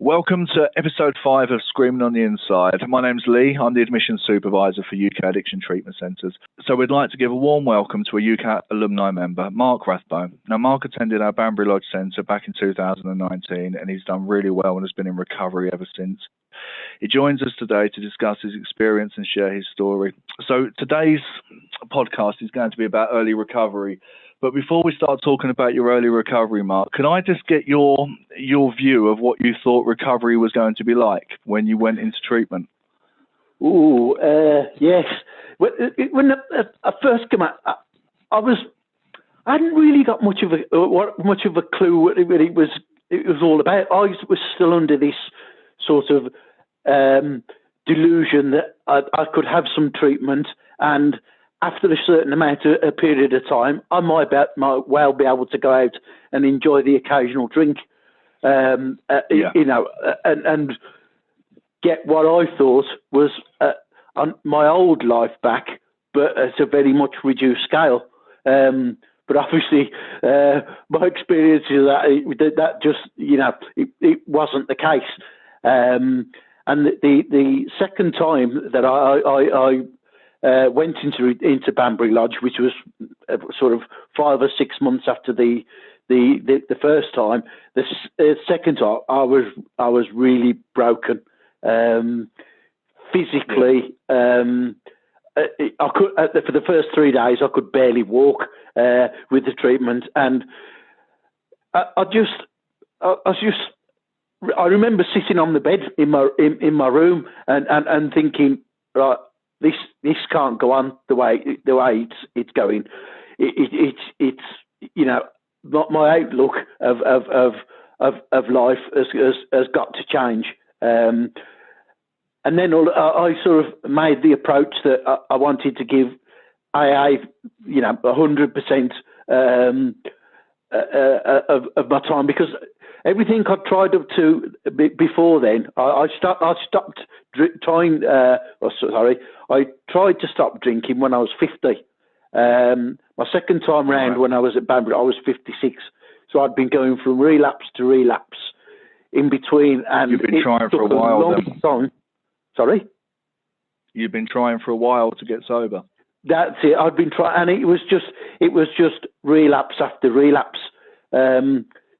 Welcome to episode 5 of Screaming on the Inside. My name's Lee. I'm the admissions supervisor for UK Addiction Treatment Centres. So we'd like to give a warm welcome to a UKAT alumni member, Mark Rathbone. Now, Mark attended our Banbury Lodge Centre back in 2019 and he's done really well and has been in recovery ever since. He joins us today to discuss his experience and share his story. So today's podcast is going to be about early recovery. But before we start talking about your early recovery, Mark, can I just get your view of what you thought recovery was going to be like when you went into treatment? Yes. When I first came out, I hadn't really got much of a clue what it was all about. I was still under this sort of delusion that I could have some treatment, and after a certain a period of time, I might well be able to go out and enjoy the occasional drink, and get what I thought was on my old life back, but at a very much reduced scale. But obviously, my experience is that just, it wasn't the case. And the second time that I went into Banbury Lodge, which was sort of 5 or 6 months after the first time. The second time, I was really broken physically. I could for the first 3 days I could barely walk with the treatment, and I remember sitting on the bed in my room and thinking, right, this can't go on the way it's going. It's my outlook of life has got to change. And then I sort of made the approach that I wanted to give AA 100% of my time, because everything I'd tried up to before then, I tried to stop drinking when I was 50. My second time round, when I was at Banbury, I was 56. So I'd been going from relapse to relapse in between. And you've been trying for a while then. Time. Sorry? You've been trying for a while to get sober. That's it. I'd been trying, and it was just relapse after relapse.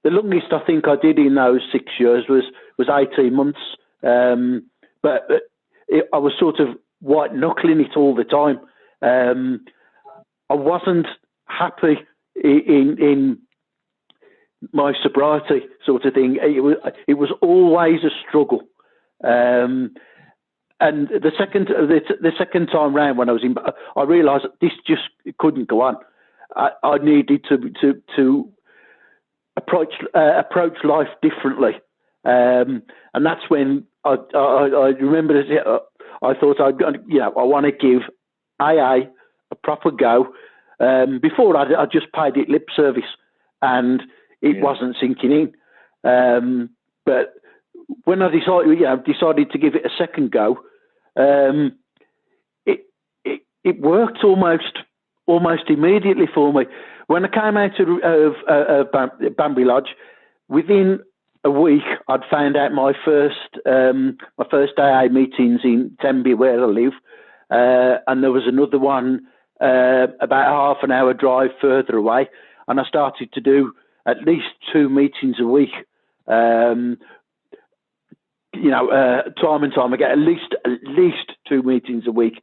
The longest I think I did in those 6 years was 18 months. But I was sort of white knuckling it all the time. I wasn't happy in my sobriety sort of thing. It was always a struggle. And the second time round when I was in, I realised that this just couldn't go on. I needed to approach life differently, and that's when I remember I thought I want to give AA a proper go. Before I just paid it lip service, and it wasn't sinking in. But when I decided to give it a second go, it worked almost immediately for me. When I came out of Banbury Lodge, within a week I'd found out my first AA meetings in Tenby, where I live, and there was another one about half an hour drive further away, and I started to do at least 2 meetings a week. Time and time again, at least 2 meetings a week,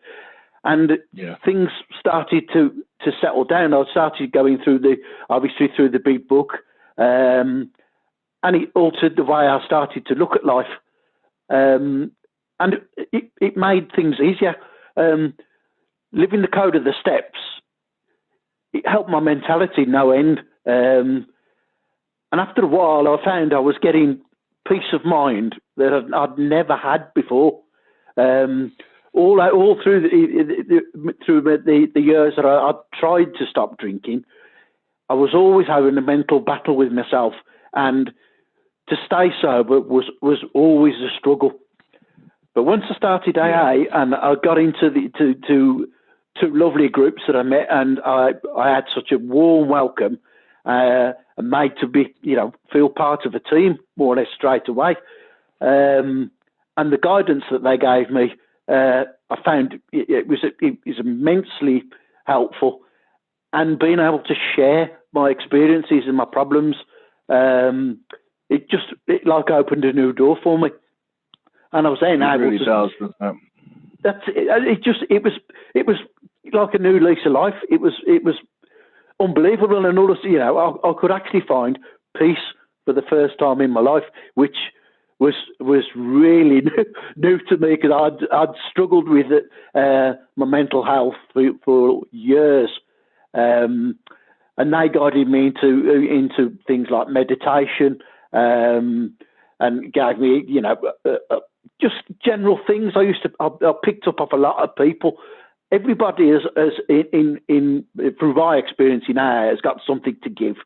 and things started to settle down. I started going through the big book, and it altered the way I started to look at life, and it made things easier. Living the code of the steps, it helped my mentality no end, and after a while, I found I was getting peace of mind that I'd never had before. All through the years that I tried to stop drinking, I was always having a mental battle with myself, and to stay sober was always a struggle. But once I started AA and I got into the two lovely groups that I met, and I had such a warm welcome, and made to be, feel part of a team more or less straight away. And the guidance that they gave me, I found it was immensely helpful. And being able to share my experiences and my problems, it like opened a new door for me. And I was then able really to. Does, doesn't it? That's it. It was like a new lease of life. It was unbelievable, and all this, I could actually find peace for the first time in my life, which was really new to me, because I'd struggled with it, my mental health for years, and they guided me into things like meditation, and gave me just general things. I picked up off a lot of people. Everybody through my experience in AA has got something to give.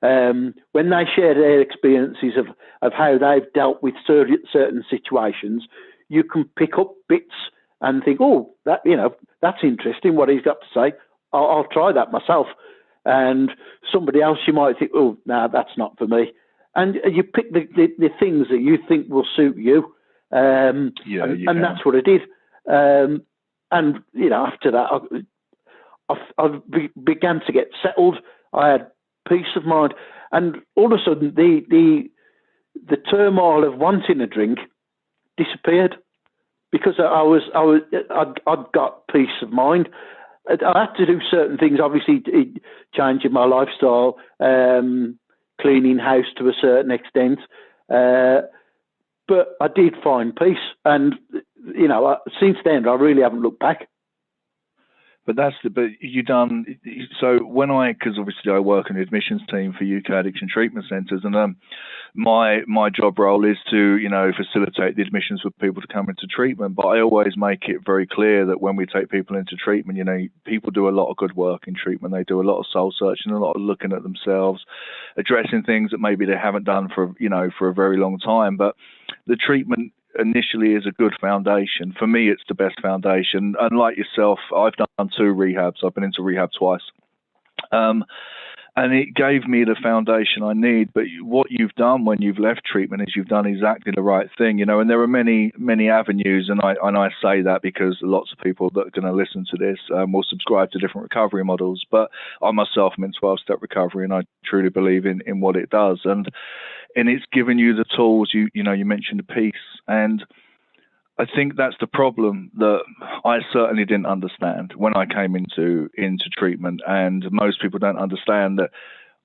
When they share their experiences of how they've dealt with certain situations, you can pick up bits and think, oh, that's interesting what he's got to say. I'll try that myself. And somebody else, you might think, oh, no, that's not for me. And you pick the things that you think will suit you. And that's what I did. And after that, I began to get settled. I had peace of mind, and all of a sudden, the turmoil of wanting a drink disappeared, because I'd got peace of mind. I had to do certain things, obviously, changing my lifestyle, cleaning house to a certain extent, but I did find peace, and since then I really haven't looked back. But you done, so because obviously I work in the admissions team for UK Addiction Treatment Centres, and my job role is to, facilitate the admissions for people to come into treatment. But I always make it very clear that when we take people into treatment, people do a lot of good work in treatment. They do a lot of soul searching, a lot of looking at themselves, addressing things that maybe they haven't done for a very long time. But the treatment initially is a good foundation. For me, it's the best foundation. And like yourself, I've done 2 rehabs. I've been into rehab twice. And it gave me the foundation I need. But what you've done when you've left treatment is you've done exactly the right thing, and there are many, many avenues. And I say that because lots of people that are going to listen to this will subscribe to different recovery models. But I myself am in 12-step recovery, and I truly believe in what it does. And it's given you the tools. You mentioned the peace, and I think that's the problem that I certainly didn't understand when I came into treatment, and most people don't understand that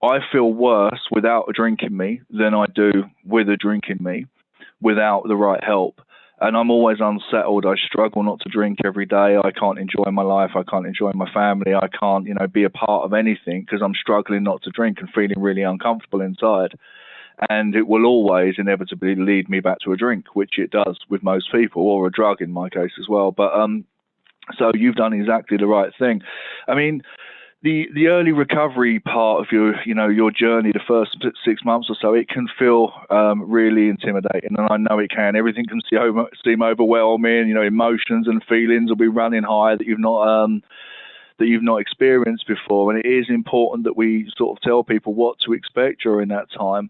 I feel worse without a drink in me than I do with a drink in me without the right help. And I'm always unsettled. I struggle not to drink every day. I can't enjoy my life. I can't enjoy my family. I can't, be a part of anything because I'm struggling not to drink and feeling really uncomfortable inside. And it will always inevitably lead me back to a drink, which it does with most people, or a drug in my case as well. But so you've done exactly the right thing. I mean, the early recovery part of your journey, the first 6 months or so, it can feel really intimidating, and I know it can. Everything can seem overwhelming. Emotions and feelings will be running high that you've not experienced before, and it is important that we sort of tell people what to expect during that time.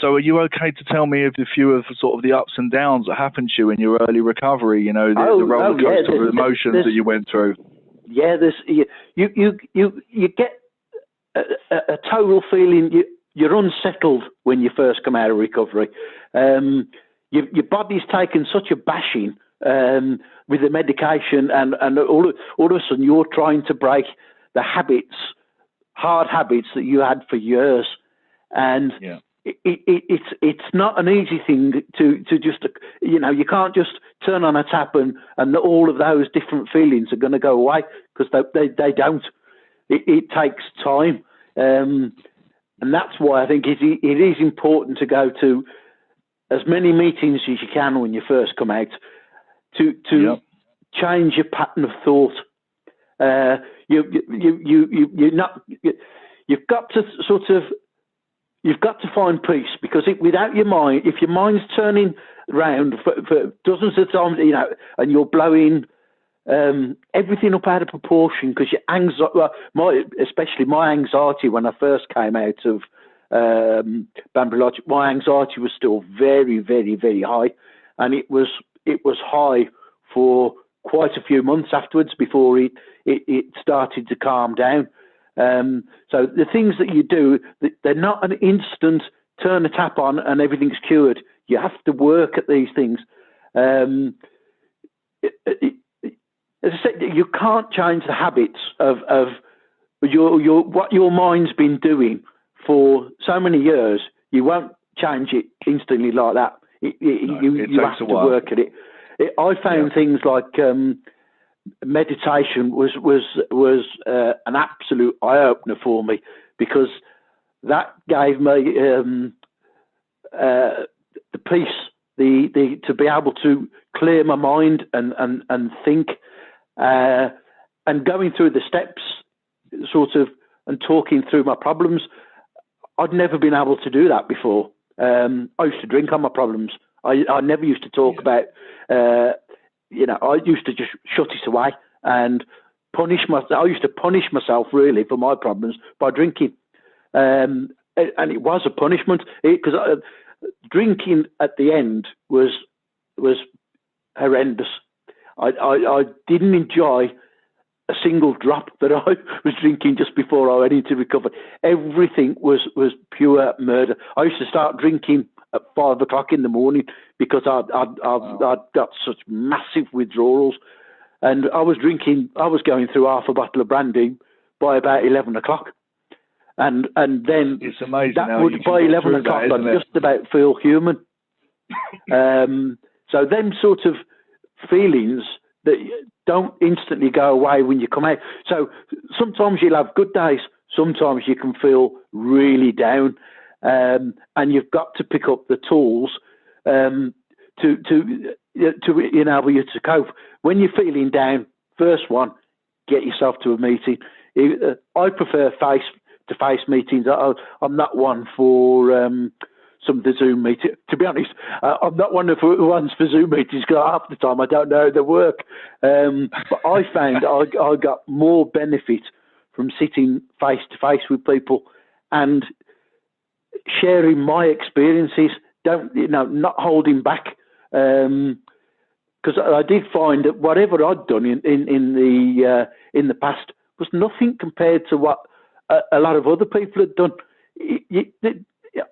So are you okay to tell me of a few of sort of the ups and downs that happened to you in your early recovery, the roller coaster of emotions that you went through? Yeah, you get a total feeling you're unsettled when you first come out of recovery. Your body's taken such a bashing with the medication, and all of a sudden you're trying to break the hard habits that you had for years, and it's not an easy thing to just you can't just turn on a tap and all of those different feelings are going to go away, because they don't. It takes time, and that's why I think it is important to go to as many meetings as you can when you first come out, to change your pattern of thought. You've got to find peace, because without your mind, if your mind's turning around for dozens of times, and you're blowing everything up out of proportion, because your anxiety, especially my anxiety when I first came out of Bambrilogic, my anxiety was still very, very, very high, and it was high for quite a few months afterwards before it started to calm down. So the things that you do, they're not an instant turn a tap on and everything's cured. You have to work at these things. As I said, you can't change the habits of what your mind's been doing for so many years. You won't change it instantly like that. You have to work at it. I found things like meditation was an absolute eye opener for me, because that gave me the peace, to be able to clear my mind and think, and going through the steps, sort of, and talking through my problems. I'd never been able to do that before. I used to drink on my problems. I never used to talk about. I used to just shut it away and punish myself. I used to punish myself really for my problems by drinking, and it was a punishment, because drinking at the end was horrendous. I didn't enjoy a single drop that I was drinking just before I went into recovery. Everything was pure murder. I used to start drinking at 5 o'clock in the morning because I'd got such massive withdrawals, and I was going through half a bottle of brandy by about 11 o'clock. And then it's amazing that would, by 11 o'clock, I'd just about feel human. So them sort of feelings that don't instantly go away when you come out. So sometimes you'll have good days, sometimes you can feel really down, and you've got to pick up the tools to enable you to cope. When you're feeling down, first one, get yourself to a meeting. I prefer face-to-face meetings. I'm not one for some of the Zoom meetings. To be honest, I'm not one of the ones for Zoom meetings, because half the time I don't know how they work. But I found I got more benefit from sitting face-to-face with people and sharing my experiences, not holding back. Because I did find that whatever I'd done in the past was nothing compared to what a lot of other people had done.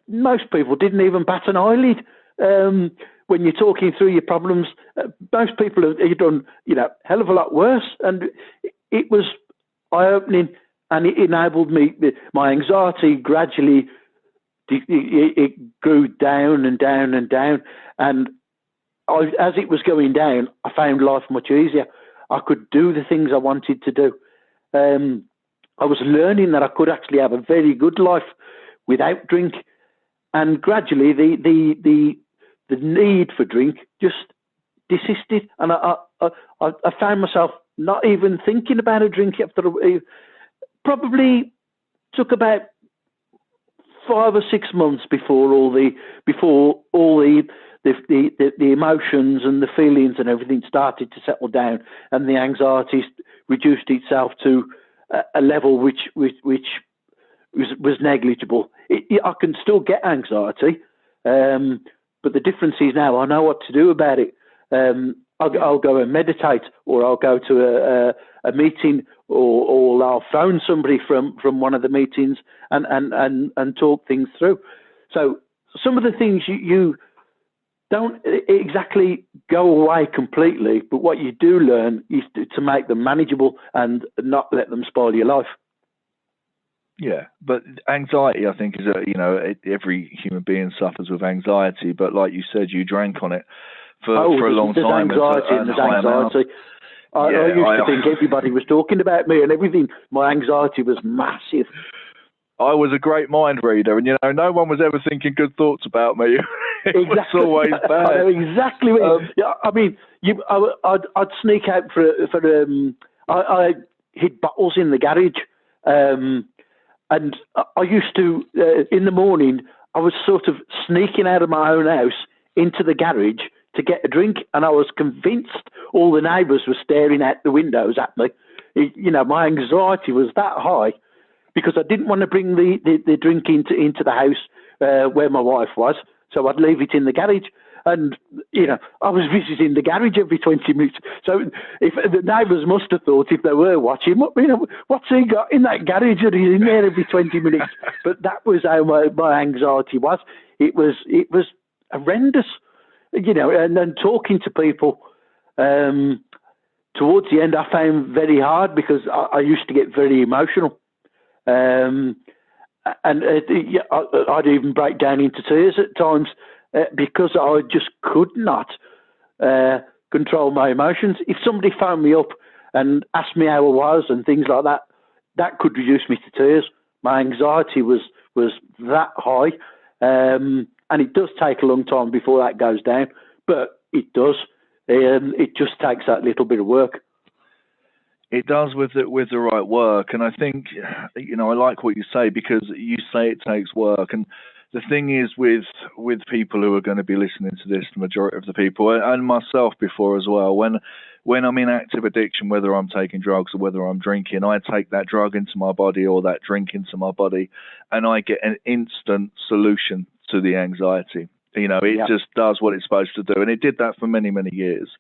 Most people didn't even bat an eyelid when you're talking through your problems. Most people have done, hell of a lot worse, and it was eye-opening, and it enabled me. My anxiety gradually it grew down and down and down, and as it was going down, I found life much easier. I could do the things I wanted to do. I was learning that I could actually have a very good life without drink, and gradually the need for drink just desisted, and I found myself not even thinking about a drink after probably took about 5 or 6 months before all the emotions and the feelings and everything started to settle down, and the anxiety reduced itself to a level which was negligible. I can still get anxiety, but the difference is now I know what to do about it. I'll go and meditate, or I'll go to a meeting, or I'll phone somebody from one of the meetings and talk things through. So some of the things you don't exactly go away completely, but what you do learn is to make them manageable and not let them spoil your life. Yeah, but anxiety, I think, is every human being suffers with anxiety. But like you said, you drank on it for a long time. There's anxiety. I used to think everybody was talking about me and everything. My anxiety was massive. I was a great mind reader, and no one was ever thinking good thoughts about me. It was always bad. I know exactly what I mean. I'd sneak out I hid bottles in the garage, and I used to in the morning I was sort of sneaking out of my own house into the garage to get a drink, and I was convinced all the neighbours were staring out the windows at me. My anxiety was that high, because I didn't want to bring the drink into the house where my wife was, so I'd leave it in the garage. And, I was visiting the garage every 20 minutes. So if the neighbours must have thought, if they were watching, what's he got in that garage that he's in there every 20 minutes? But that was how my anxiety was. It was horrendous, and then talking to people towards the end, I found very hard because I used to get very emotional. And I'd even break down into tears at times because I just could not control my emotions. If somebody phoned me up and asked me how I was and things like that, that could reduce me to tears. My anxiety was that high, and it does take a long time before that goes down, but it does. It just takes that little bit of work. It does with the right work, and I think I like what you say, because you say it takes work. And the thing is with people who are going to be listening to this, the majority of the people, and myself before as well, when I'm in active addiction, whether I'm taking drugs or whether I'm drinking, I take that drug into my body or that drink into my body, and I get an instant solution to the anxiety. It just does what it's supposed to do, and it did that for many, many years.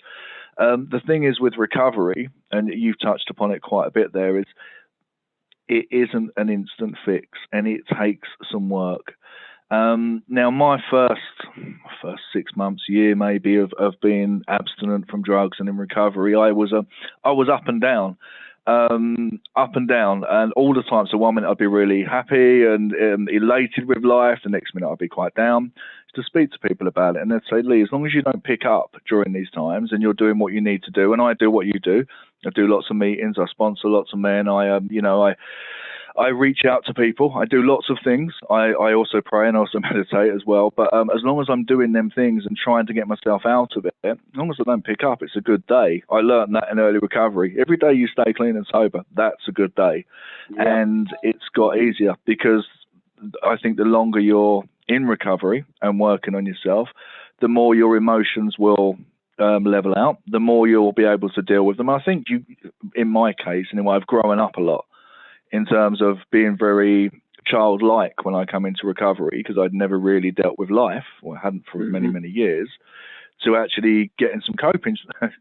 The thing is with recovery, and you've touched upon it quite a bit there, is it isn't an instant fix, and it takes some work. Now, my first 6 months, year maybe, of being abstinent from drugs and in recovery, I was up and down, and all the time. So 1 minute I'd be really happy and elated with life, the next minute I'd be quite down. To speak to people about it, and they'd say, Lee, as long as you don't pick up during these times and you're doing what you need to do, and I do what you do, I do lots of meetings, I sponsor lots of men, I reach out to people, I do lots of things, I also pray and also meditate as well, but as long as I'm doing them things and trying to get myself out of it, as long as I don't pick up, it's a good day. I learned that in early recovery. Every day you stay clean and sober, that's a good day. Yeah. And it's got easier, because I think the longer you're in recovery and working on yourself, the more your emotions will level out, the more you'll be able to deal with them. I think in my case anyway, I've grown up a lot in terms of being very childlike when I come into recovery, because I'd never really dealt with life, or hadn't for many, many years, to actually getting some coping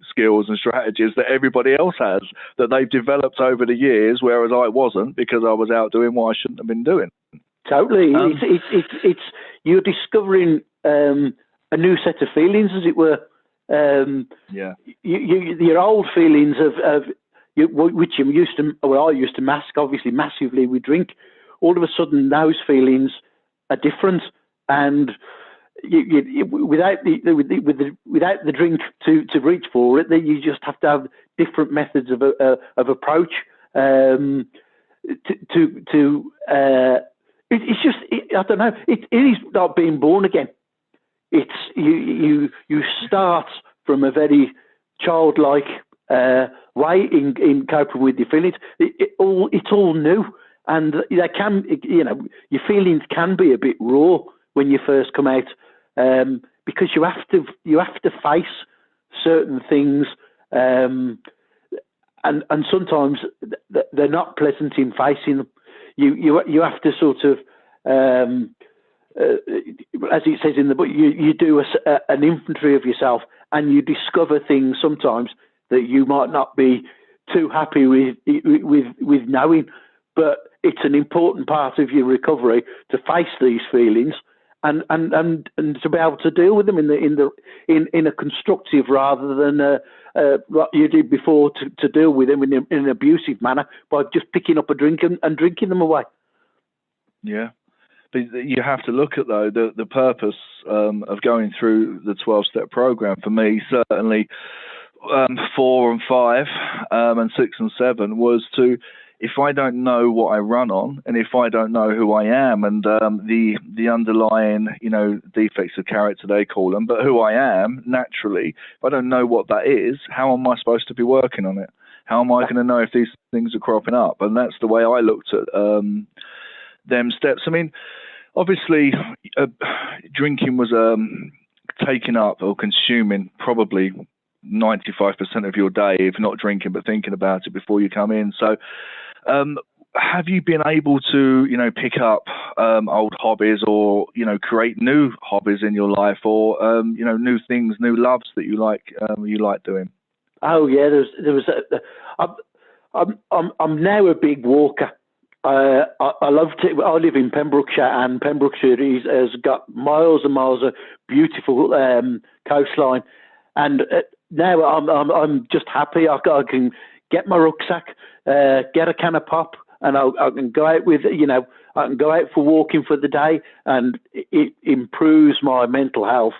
skills and strategies that everybody else has, that they've developed over the years, whereas I wasn't, because I was out doing what I shouldn't have been doing. Totally. It's you're discovering a new set of feelings, as it were. Your old feelings of which I used to mask, obviously, massively with drink. All of a sudden, those feelings are different, and without the drink to reach for it, you just have to have different methods of approach It's just, I don't know. It is like being born again. It's you start from a very childlike way in coping with your feelings. It's all new, and they can, your feelings can be a bit raw when you first come out, because you have to face certain things, and sometimes they're not pleasant in facing them. You have to sort of, as it says in the book, you do an inventory of yourself, and you discover things sometimes that you might not be too happy with knowing, but it's an important part of your recovery to face these feelings and to be able to deal with them in a constructive, rather than what you did before, to deal with them in an abusive manner by just picking up a drink and drinking them away. Yeah. But you have to look at, though, the purpose of going through the 12-step program. For me, certainly 4 and 5 and 6 and 7 was to, if I don't know what I run on, and if I don't know who I am, and the underlying, defects of character they call them, but who I am naturally, if I don't know what that is, how am I supposed to be working on it? How am I going to know if these things are cropping up? And that's the way I looked at them steps. I mean, obviously, drinking was taking up or consuming probably 95% of your day, if not drinking, but thinking about it before you come in. So have you been able to, pick up old hobbies, or create new hobbies in your life, or new things, new loves that you like doing? Oh yeah, I'm now a big walker. I love to. I live in Pembrokeshire, and Pembrokeshire has got miles and miles of beautiful coastline. And now I'm just happy. I can get my rucksack, get a can of pop, and I can go out with I can go out for walking for the day, and it improves my mental health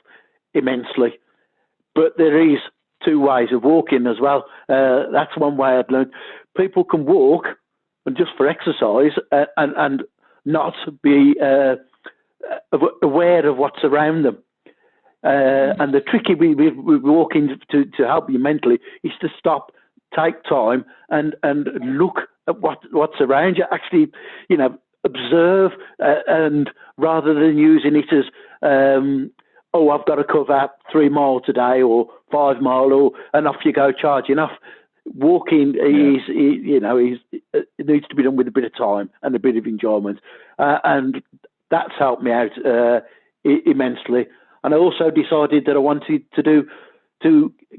immensely. But there is two ways of walking as well. That's one way I've learned. People can walk and just for exercise and not be aware of what's around them. And the tricky with walking to help you mentally is to stop, take time, and look at what's around you. Actually, observe, and rather than using it as I've got to cover 3 miles today or 5 miles, and off you go charging off. Walking it needs to be done with a bit of time and a bit of enjoyment, and that's helped me out immensely. And I also decided that I wanted to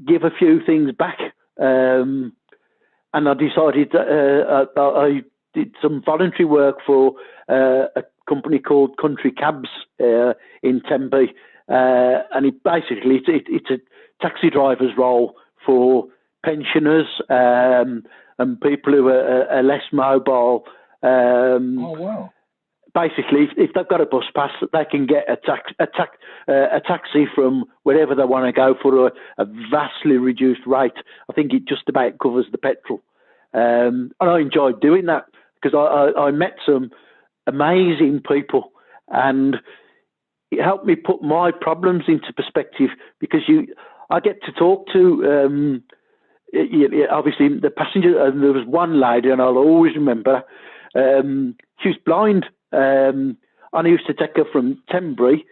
give a few things back, and I decided that I did some voluntary work for a company called Country Cabs in Tempe, and it's a taxi driver's role for pensioners and people who are less mobile. Oh wow! Basically, if they've got a bus pass, they can get a taxi from wherever they want to go for a vastly reduced rate. I think it just about covers the petrol, and I enjoyed doing that because I met some amazing people, and it helped me put my problems into perspective, because I get to talk to obviously the passenger, and there was one lady, and I'll always remember, she was blind, and I used to take her from Tenbury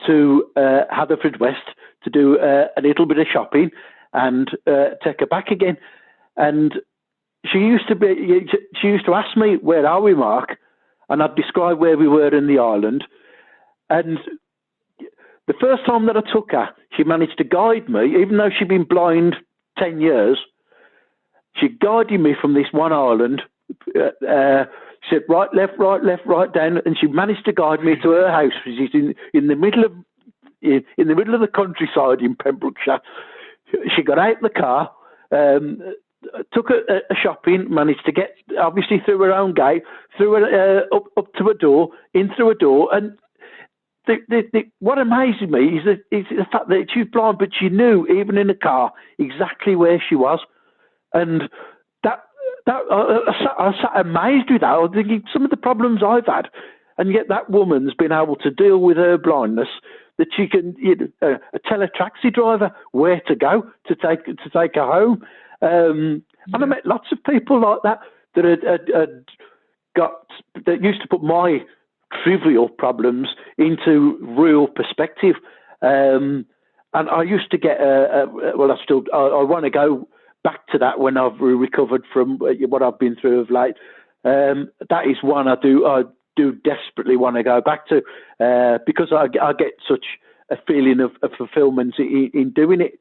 to Haverfordwest to do a little bit of shopping and take her back again. And she used to ask me, "Where are we, Mark?" And I'd describe where we were in the island. And the first time that I took her, she managed to guide me, even though she'd been blind 10 years. She guided me from this one island. She said, right, left, down, and she managed to guide me to her house, which is in the middle of the countryside in Pembrokeshire. She got out the car, took a shopping, managed to get obviously through her own gate, through up to a door, in through a door, and what amazed me is the fact that she was blind, but she knew, even in the car, exactly where she was, and I sat amazed with that. I was thinking some of the problems I've had, and yet that woman's been able to deal with her blindness, that she can tell a taxi driver where to go to take her home. And I met lots of people like that that used to put my trivial problems into real perspective. And I used to get I want to go back to that when I've recovered from what I've been through of late. That is one I do desperately want to go back to, because I get such a feeling of fulfillment in doing it.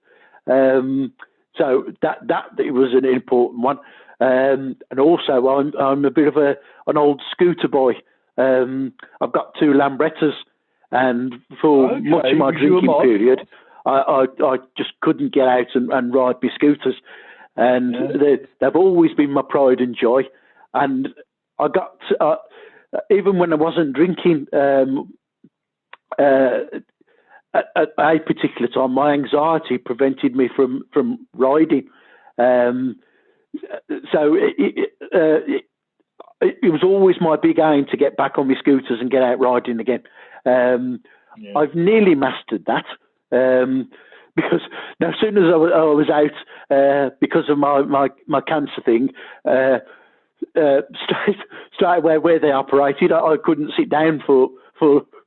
So that it was an important one. And also I'm a bit of an old scooter boy. I've got 2 Lambrettas, and for much of my drinking period, I just couldn't get out and ride my scooters, and they've always been my pride and joy. And I got even when I wasn't drinking at a particular time, my anxiety prevented me from riding. So it was always my big aim to get back on my scooters and get out riding again. I've nearly mastered that, because now, as soon as I was out, because of my cancer thing, straight away where they operated, I couldn't sit down for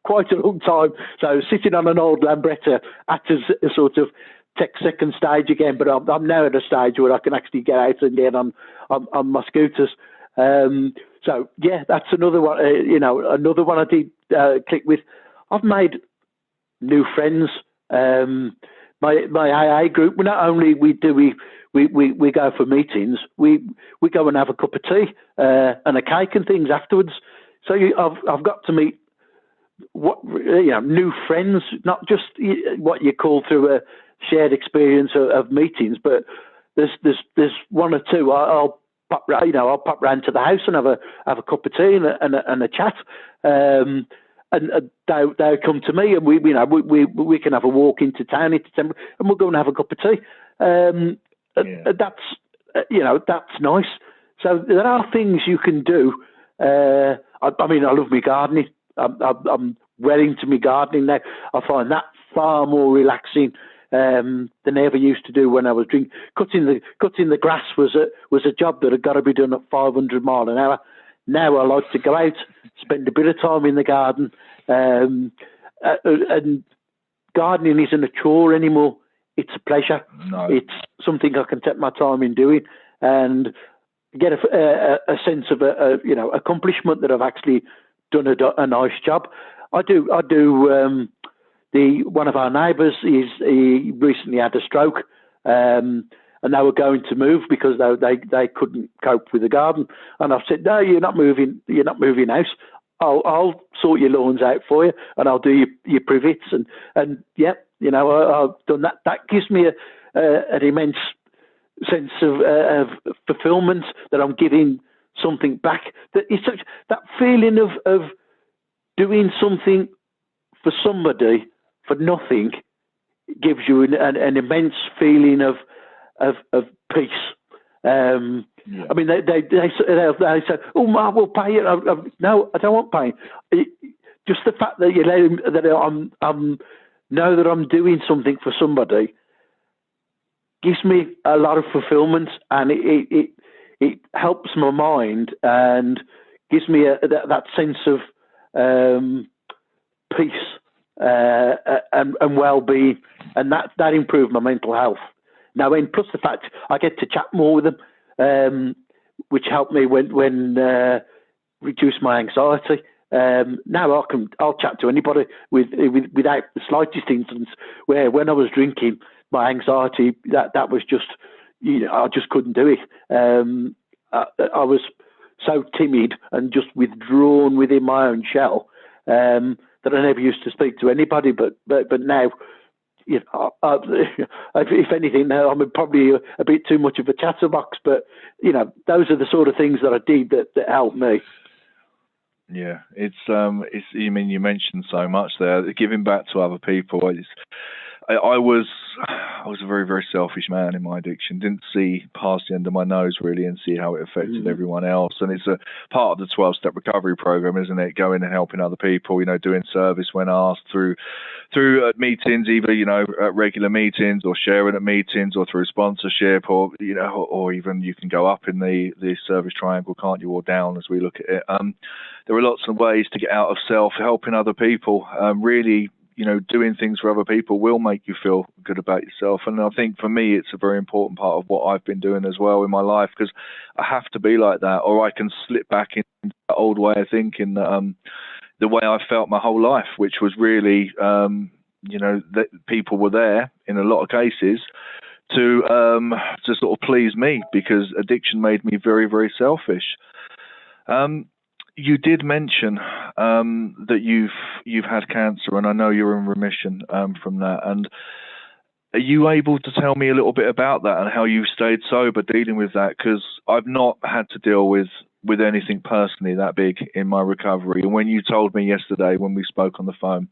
quite a long time. So sitting on an old Lambretta had to sort of take second stage again. But I'm now at a stage where I can actually get out and get on my scooters. So yeah, that's another one. Another one I did click with. I've made new friends. My AA group. Not only we go for meetings, we go and have a cup of tea and a cake and things afterwards. So I've got to meet new friends, not just what you call through a shared experience of meetings, but there's one or two. I'll pop round to the house and have a cup of tea and a chat. And they'll come to me, and we can have a walk into town and we'll go and have a cup of tea. That's nice. So there are things you can do. I love my gardening. I'm well into my gardening now. I find that far more relaxing than I ever used to do when I was drinking. Cutting the grass was a job that had got to be done at 500 mile an hour. Now I like to go out, spend a bit of time in the garden, and gardening isn't a chore anymore. It's a pleasure. No. It's something I can take my time in doing and get a sense of accomplishment that I've actually done a nice job. I do. One of our neighbours he recently had a stroke, and they were going to move because they couldn't cope with the garden. And I've said, no, you're not moving house. I'll sort your lawns out for you, and I'll do your privets, and yeah, I've done that. That gives me an immense sense of fulfilment that I'm giving something back. That it's that feeling of doing something for somebody for nothing gives you an immense feeling of peace. Yeah. I mean, they say, "Oh, Mark, we'll pay you." No, I don't want paying. Just the fact that you let that I'm know that I'm doing something for somebody gives me a lot of fulfilment, and it helps my mind and gives me that sense of peace and well-being, and that improved my mental health. Now, and plus the fact I get to chat more with them, which helped me when reduce my anxiety. Now I'll chat to anybody without the slightest instance. Where when I was drinking, my anxiety that was just I just couldn't do it. I was so timid and just withdrawn within my own shell that I never used to speak to anybody. But now, if anything, now I'm probably a bit too much of a chatterbox. But those are the sort of things that I did that helped me. Yeah, it's. You mean you mentioned so much there. Giving back to other people. I was a very, very selfish man in my addiction. Didn't see past the end of my nose really and see how it affected everyone else. And it's a part of the 12-step recovery program, isn't it? Going and helping other people, doing service when asked through meetings, either, at regular meetings or sharing at meetings or through sponsorship or even you can go up in the service triangle, can't you, or down as we look at it. There are lots of ways to get out of self, helping other people, really, doing things for other people will make you feel good about yourself. And I think for me, it's a very important part of what I've been doing as well in my life, because I have to be like that, or I can slip back into that old way of thinking, the way I felt my whole life, which was really, that people were there in a lot of cases to sort of please me, because addiction made me very, very selfish. You did mention that you've had cancer, and I know you're in remission from that. And are you able to tell me a little bit about that and how you stayed sober dealing with that? Because I've not had to deal with anything personally that big in my recovery. And when you told me yesterday when we spoke on the phone,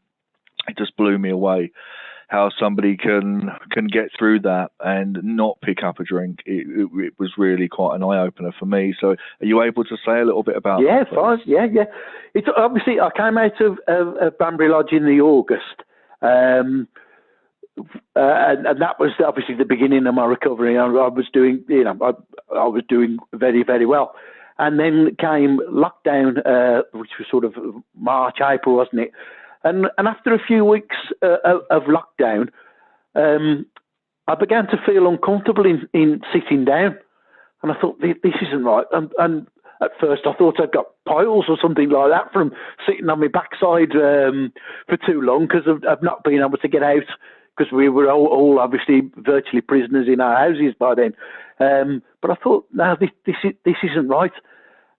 it just blew me away. How somebody can get through that and not pick up a drink. It was really quite an eye-opener for me. So are you able to say a little bit about that? Yeah, fine. Yeah. It's obviously, I came out of Banbury Lodge in the August. And that was obviously the beginning of my recovery. I was doing, I was doing very, very well. And then came lockdown, which was sort of March, April, wasn't it? And after a few weeks of lockdown, I began to feel uncomfortable in sitting down, and I thought this isn't right. And at first I thought I'd got piles or something like that from sitting on my backside for too long because of not being able to get out, because we were all obviously virtually prisoners in our houses by then. But I thought, no, this isn't right.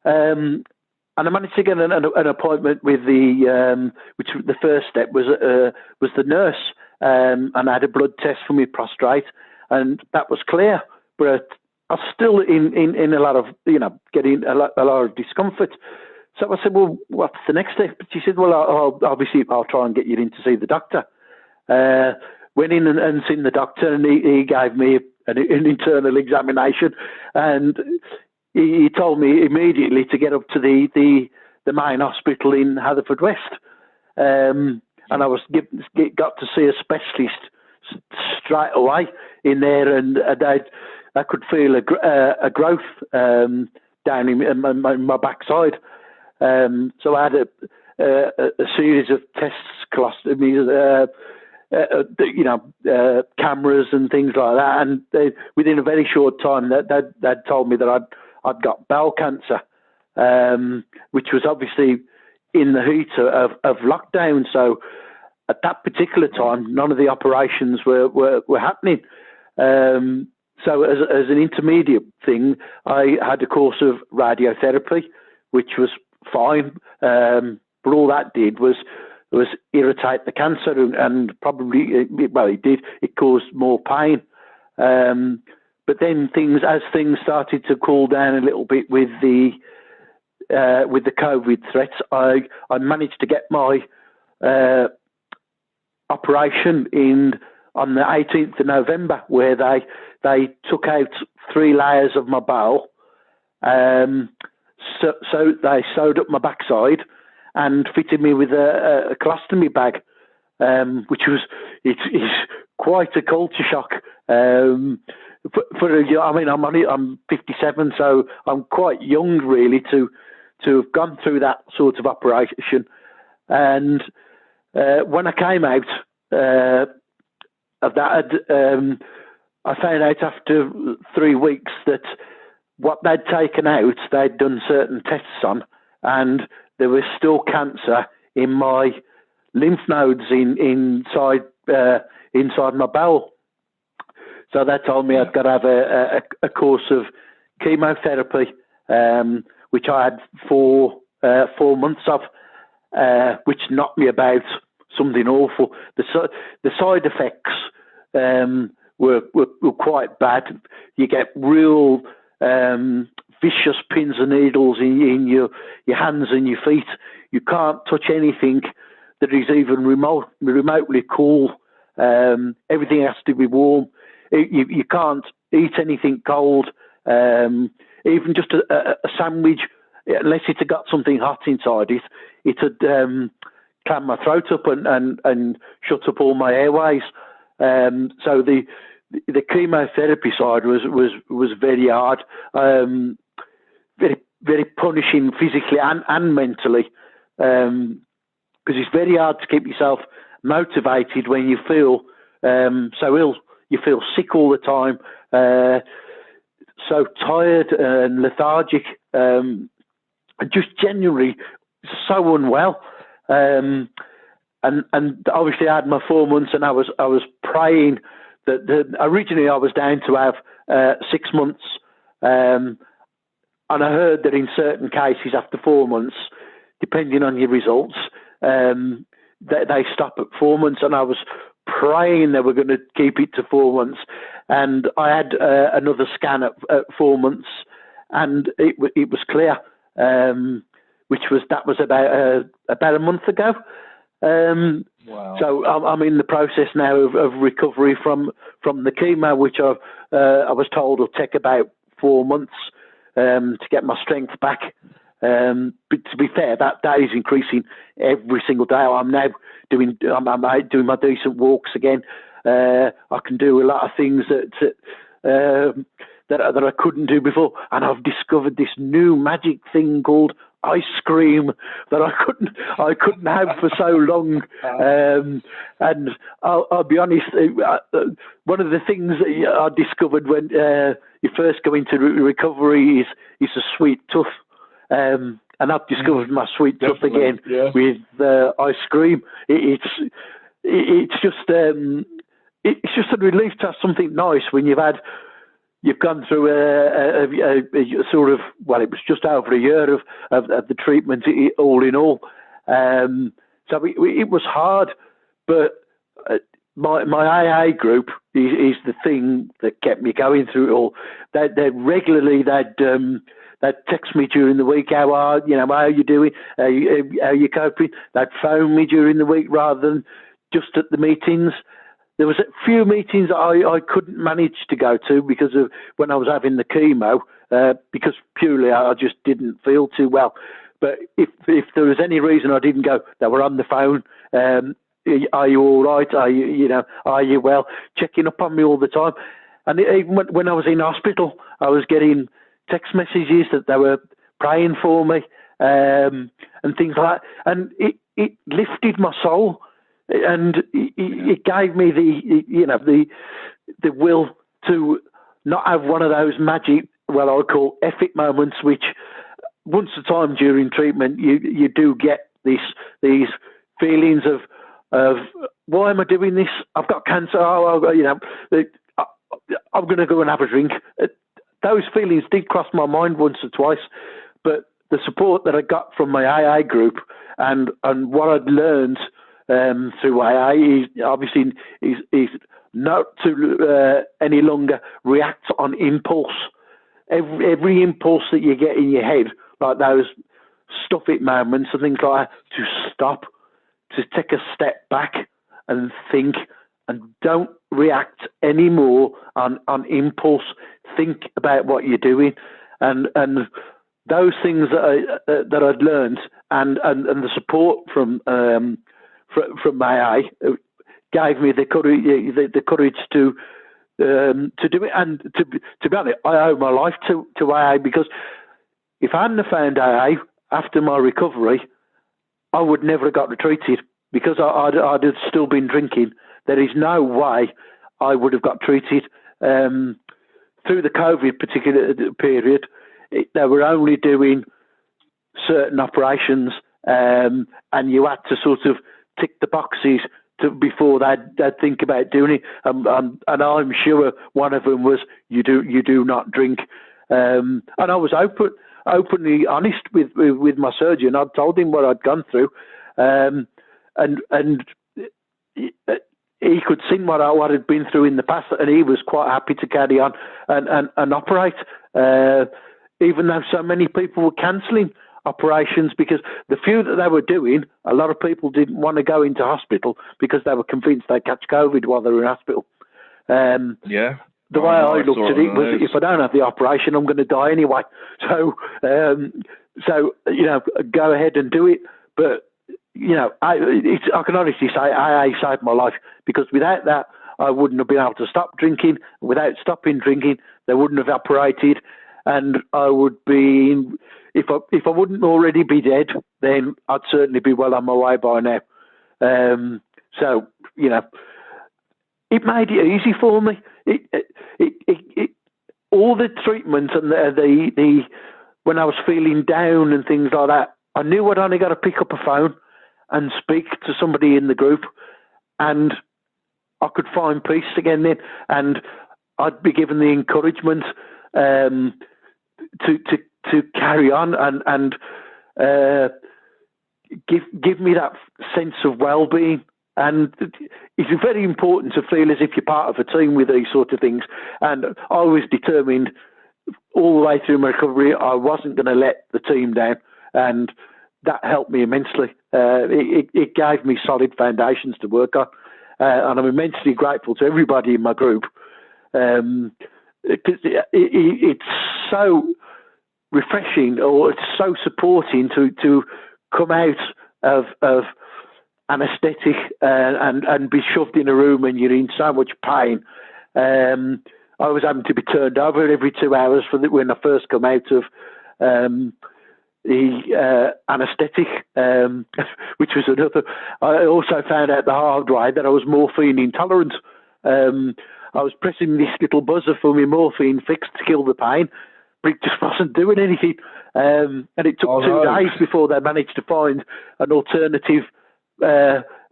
And I managed to get an appointment with which the first step was the nurse, and I had a blood test for my prostate, and that was clear. But I was still in a lot of, getting a lot of discomfort. So I said, well, what's the next step? She said, well, I'll try and get you in to see the doctor. Went in and seen the doctor, and he gave me an internal examination, and he told me immediately to get up to the main hospital in Haverfordwest, and I got to see a specialist straight away in there, and I could feel a growth down in my backside. So I had a series of tests, colostomies, cameras and things like that, and within a very short time, they'd told me that I'd got bowel cancer, which was obviously in the heat of lockdown. So at that particular time, none of the operations were happening. So as an intermediate thing, I had a course of radiotherapy, which was fine, but all that did was irritate the cancer, and probably, it did. It caused more pain. But then as things started to cool down a little bit with the COVID threats, I managed to get my operation on the 18th of November, where they took out 3 layers of my bowel. So they sewed up my backside and fitted me with a colostomy bag, which it's quite a culture shock. I'm 57, so I'm quite young really to have gone through that sort of operation. And when I came out of that, I found out after 3 weeks that what they'd taken out, they'd done certain tests on, and there was still cancer in my lymph nodes inside my bowel. So they told me I'd got to have a course of chemotherapy, which I had 4 months of, which knocked me about something awful. The side effects were quite bad. You get real vicious pins and needles in your hands and your feet. You can't touch anything that is even remotely cool. Everything has to be warm. You can't eat anything cold. Even just a sandwich, unless it had got something hot inside it, it had clammed my throat up and shut up all my airways. So the chemotherapy side was very hard, very, very punishing physically and mentally, because it's very hard to keep yourself motivated when you feel so ill. You feel sick all the time, so tired and lethargic, and just generally so unwell. And obviously I had my 4 months, and I was praying that originally I was down to have 6 months, and I heard that in certain cases after 4 months, depending on your results, they stop at 4 months, and I was praying they were going to keep it to 4 months. And I had another scan at 4 months, and it was clear, that was about a month ago. Wow. So I'm in the process now of recovery from the chemo, which I was told will take about 4 months to get my strength back. But to be fair, that is increasing every single day. I'm now doing my decent walks again. I can do a lot of things that I couldn't do before, and I've discovered this new magic thing called ice cream that I couldn't have for so long. And I'll be honest, one of the things that I discovered when you first go into recovery is a sweet tooth. And I've discovered my sweet tooth again with ice cream. It's just a relief to have something nice when you've gone through a sort of, well, it was just over a year of the treatment, all in all. So it was hard, but my AA group is the thing that kept me going through it all. They regularly they'd text me during the week, how are you doing? How are you coping? They'd phone me during the week rather than just at the meetings. There was a few meetings I couldn't manage to go to because of when I was having the chemo, because purely I just didn't feel too well. But if there was any reason I didn't go, they were on the phone. Are you all right? Are you well? Checking up on me all the time. And even when I was in hospital, I was getting text messages that they were praying for me, and things like that. And it lifted my soul, and it gave me the will to not have one of those magic, well, I call epic moments, which once a time during treatment you do get these feelings of why am I doing this? I've got cancer. I'm going to go and have a drink. Those feelings did cross my mind once or twice, but the support that I got from my AA group and what I'd learned through AA is not to any longer react on impulse. Every impulse that you get in your head, like those stuff it moments and things like that, to stop, to take a step back and think, and don't react anymore on impulse. Think about what you're doing, and those things that I'd learned, and the support from my eye gave me the courage to do it. And to be honest, I owe my life to AA, because if I hadn't found AA after my recovery, I would never have got treated, because I'd have still been drinking. There is no way I would have got treated. Through the COVID particular period, they were only doing certain operations, and you had to sort of tick the boxes before they'd think about doing it. And I'm sure one of them was you do not drink. And I was openly honest with my surgeon. I'd told him what I'd gone through, and he could see what I'd been through in the past, and he was quite happy to carry on and operate, even though so many people were cancelling operations, because the few that they were doing, a lot of people didn't want to go into hospital because they were convinced they'd catch COVID while they were in hospital. The way I looked at it was, if I don't have the operation, I'm going to die anyway. So go ahead and do it. But I can honestly say AA saved my life, because without that, I wouldn't have been able to stop drinking. Without stopping drinking, they wouldn't have operated, and I would be, if I wouldn't already be dead, then I'd certainly be well on my way by now. So it made it easy for me. It all the treatment and the when I was feeling down and things like that, I knew I'd only got to pick up a phone and speak to somebody in the group, and I could find peace again then, and I'd be given the encouragement to carry on and give me that sense of well-being. And it's very important to feel as if you're part of a team with these sort of things. And I was determined all the way through my recovery I wasn't going to let the team down, and that helped me immensely. It gave me solid foundations to work on, and I'm immensely grateful to everybody in my group. It's so refreshing, or it's so supporting to come out of anaesthetic and be shoved in a room and you're in so much pain. I was having to be turned over every 2 hours when I first come out of the anaesthetic, which was another. I also found out the hard way that I was morphine intolerant. I was pressing this little buzzer for my morphine fix to kill the pain, but it just wasn't doing anything. And it took 2 days before they managed to find an alternative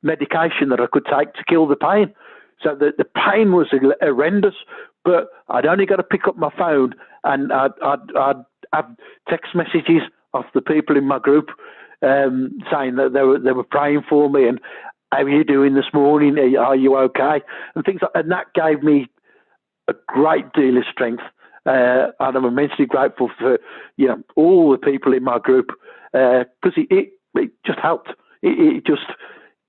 medication that I could take to kill the pain. So the pain was horrendous, but I'd only got to pick up my phone and I'd have text messages off the people in my group saying that they were praying for me and, how are you doing this morning? Are you okay? And things like that. And that gave me a great deal of strength. And I'm immensely grateful for, all the people in my group, because it just helped. It just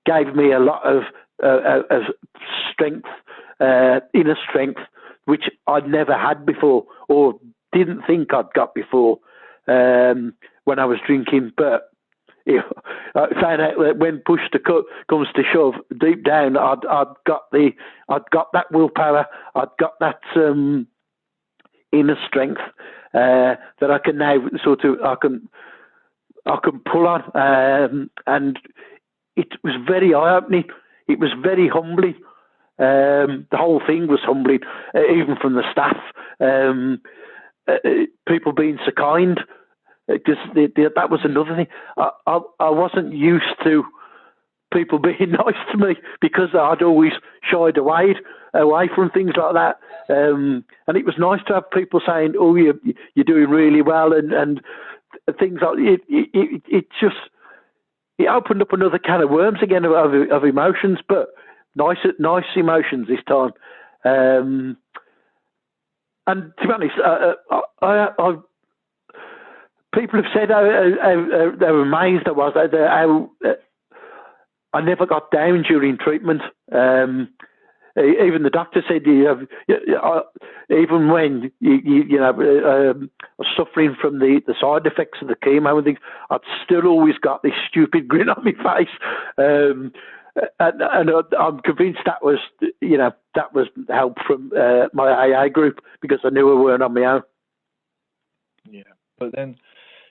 gave me a lot of strength, inner strength, which I'd never had before or didn't think I'd got before when I was drinking. But I found out that when push comes to shove, deep down, I'd got that willpower, I'd got that inner strength that I can now I can pull on, and it was very eye-opening. It was very humbling. The whole thing was humbling, even from the staff. People being so kind. That was another thing. I wasn't used to people being nice to me because I'd always shied away from things like that. And it was nice to have people saying, "Oh, you're doing really well," and things like it just opened up another can of worms again of emotions, but nice emotions this time. And to be honest, I people have said how they were amazed I was, how I never got down during treatment. Even the doctor said, even when you suffering from the side effects of the chemo and things, I'd still always got this stupid grin on my face. And I'm convinced that was help from my AA group, because I knew I weren't on my own. Yeah, but then,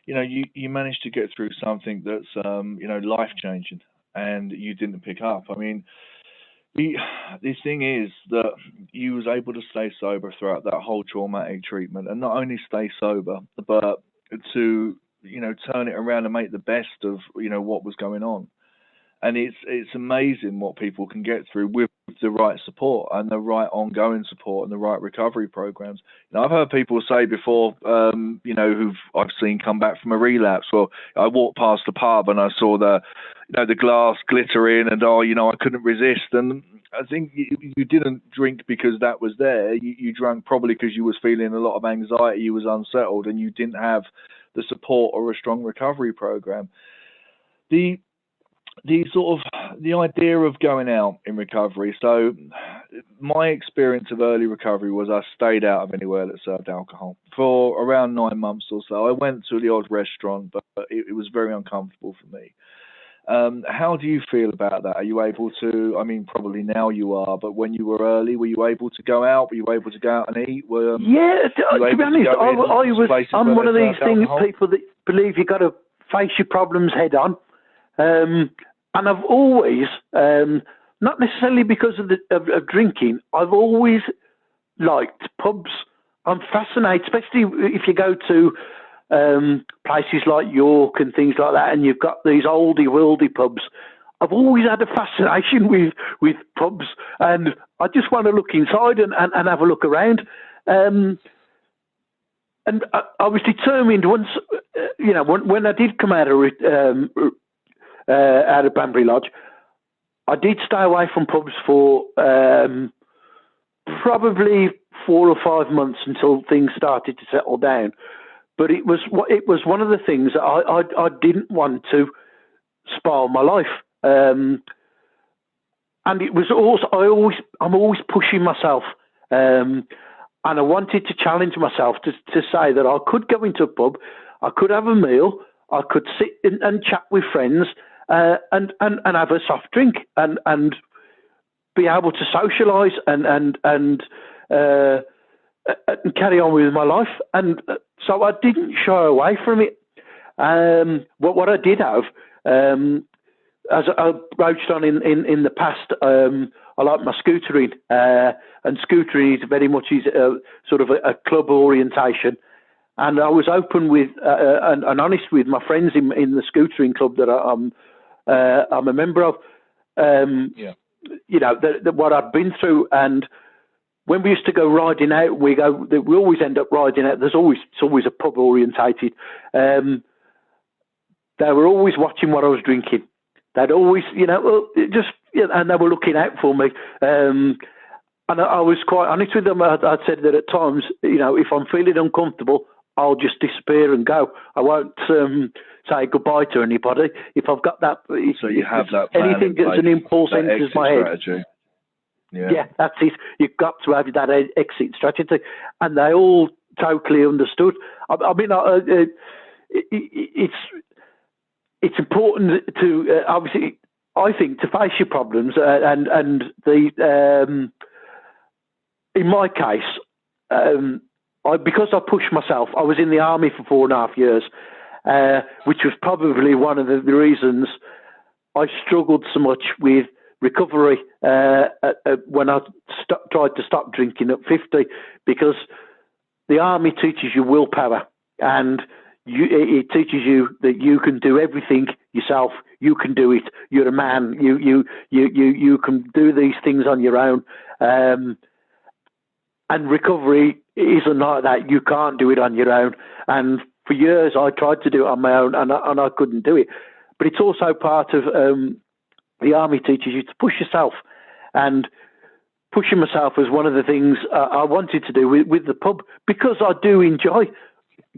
you managed to get through something that's, life-changing, and you didn't pick up. I mean, the thing is that you was able to stay sober throughout that whole traumatic treatment, and not only stay sober, but to, turn it around and make the best of, what was going on. And it's amazing what people can get through with the right support and the right ongoing support and the right recovery programs. I've heard people say before, who've I've seen come back from a relapse. Well, I walked past the pub and I saw the glass glittering, and I couldn't resist. And I think you didn't drink because that was there. You drank probably because you was feeling a lot of anxiety, you was unsettled, and you didn't have the support or a strong recovery program. The idea of going out in recovery. So my experience of early recovery was I stayed out of anywhere that served alcohol for around 9 months or so. I went to the odd restaurant, but it was very uncomfortable for me. How do you feel about that? Are you able to, probably now you are, but when you were early, were you able to go out? Were you able to go out and eat? To be honest, I'm one of these people that believe you got to face your problems head on. And I've always, not necessarily because of drinking, I've always liked pubs. I'm fascinated, especially if you go to places like York and things like that, and you've got these oldie worldy pubs. I've always had a fascination with pubs, and I just want to look inside and have a look around. And I was determined once, when I did come out of Banbury Lodge, I did stay away from pubs for probably 4 or 5 months until things started to settle down. But it was one of the things that I didn't want to spoil my life, and it was also I'm always pushing myself, and I wanted to challenge myself to say that I could go into a pub, I could have a meal, I could sit and chat with friends. And have a soft drink and be able to socialise and carry on with my life. And so I didn't shy away from it. What I did have, as I broached on in the past, I like my scootering, and scootering is very much sort of a club orientation. And I was open with and honest with my friends in the scootering club that I'm a member of. You know, what I'd been through, and when we used to go riding out, we always end up riding out. It's always a pub orientated. They were always watching what I was drinking. They'd always, you know, and they were looking out for me. And I was quite honest with them. I'd said that at times, you know, if I'm feeling uncomfortable, I'll just disappear and go. I won't say goodbye to anybody. If I've got that, so you have that plan anything that's an impulse enters my head. Strategy. Yeah, that's it. You've got to have that exit strategy, and they all totally understood. I mean, it's important to obviously, I think, to face your problems, and the in my case, because I pushed myself. I was in the army for 4.5 years, which was probably one of the reasons I struggled so much with recovery when I tried to stop drinking at 50, because the army teaches you willpower, and it teaches you that you can do everything yourself. You can do it. You're a man. You can do these things on your own. And recovery isn't like that. You can't do it on your own. And for years, I tried to do it on my own, and I couldn't do it. But it's also part of the army teaches you to push yourself. And pushing myself was one of the things I wanted to do with the pub, because I do enjoy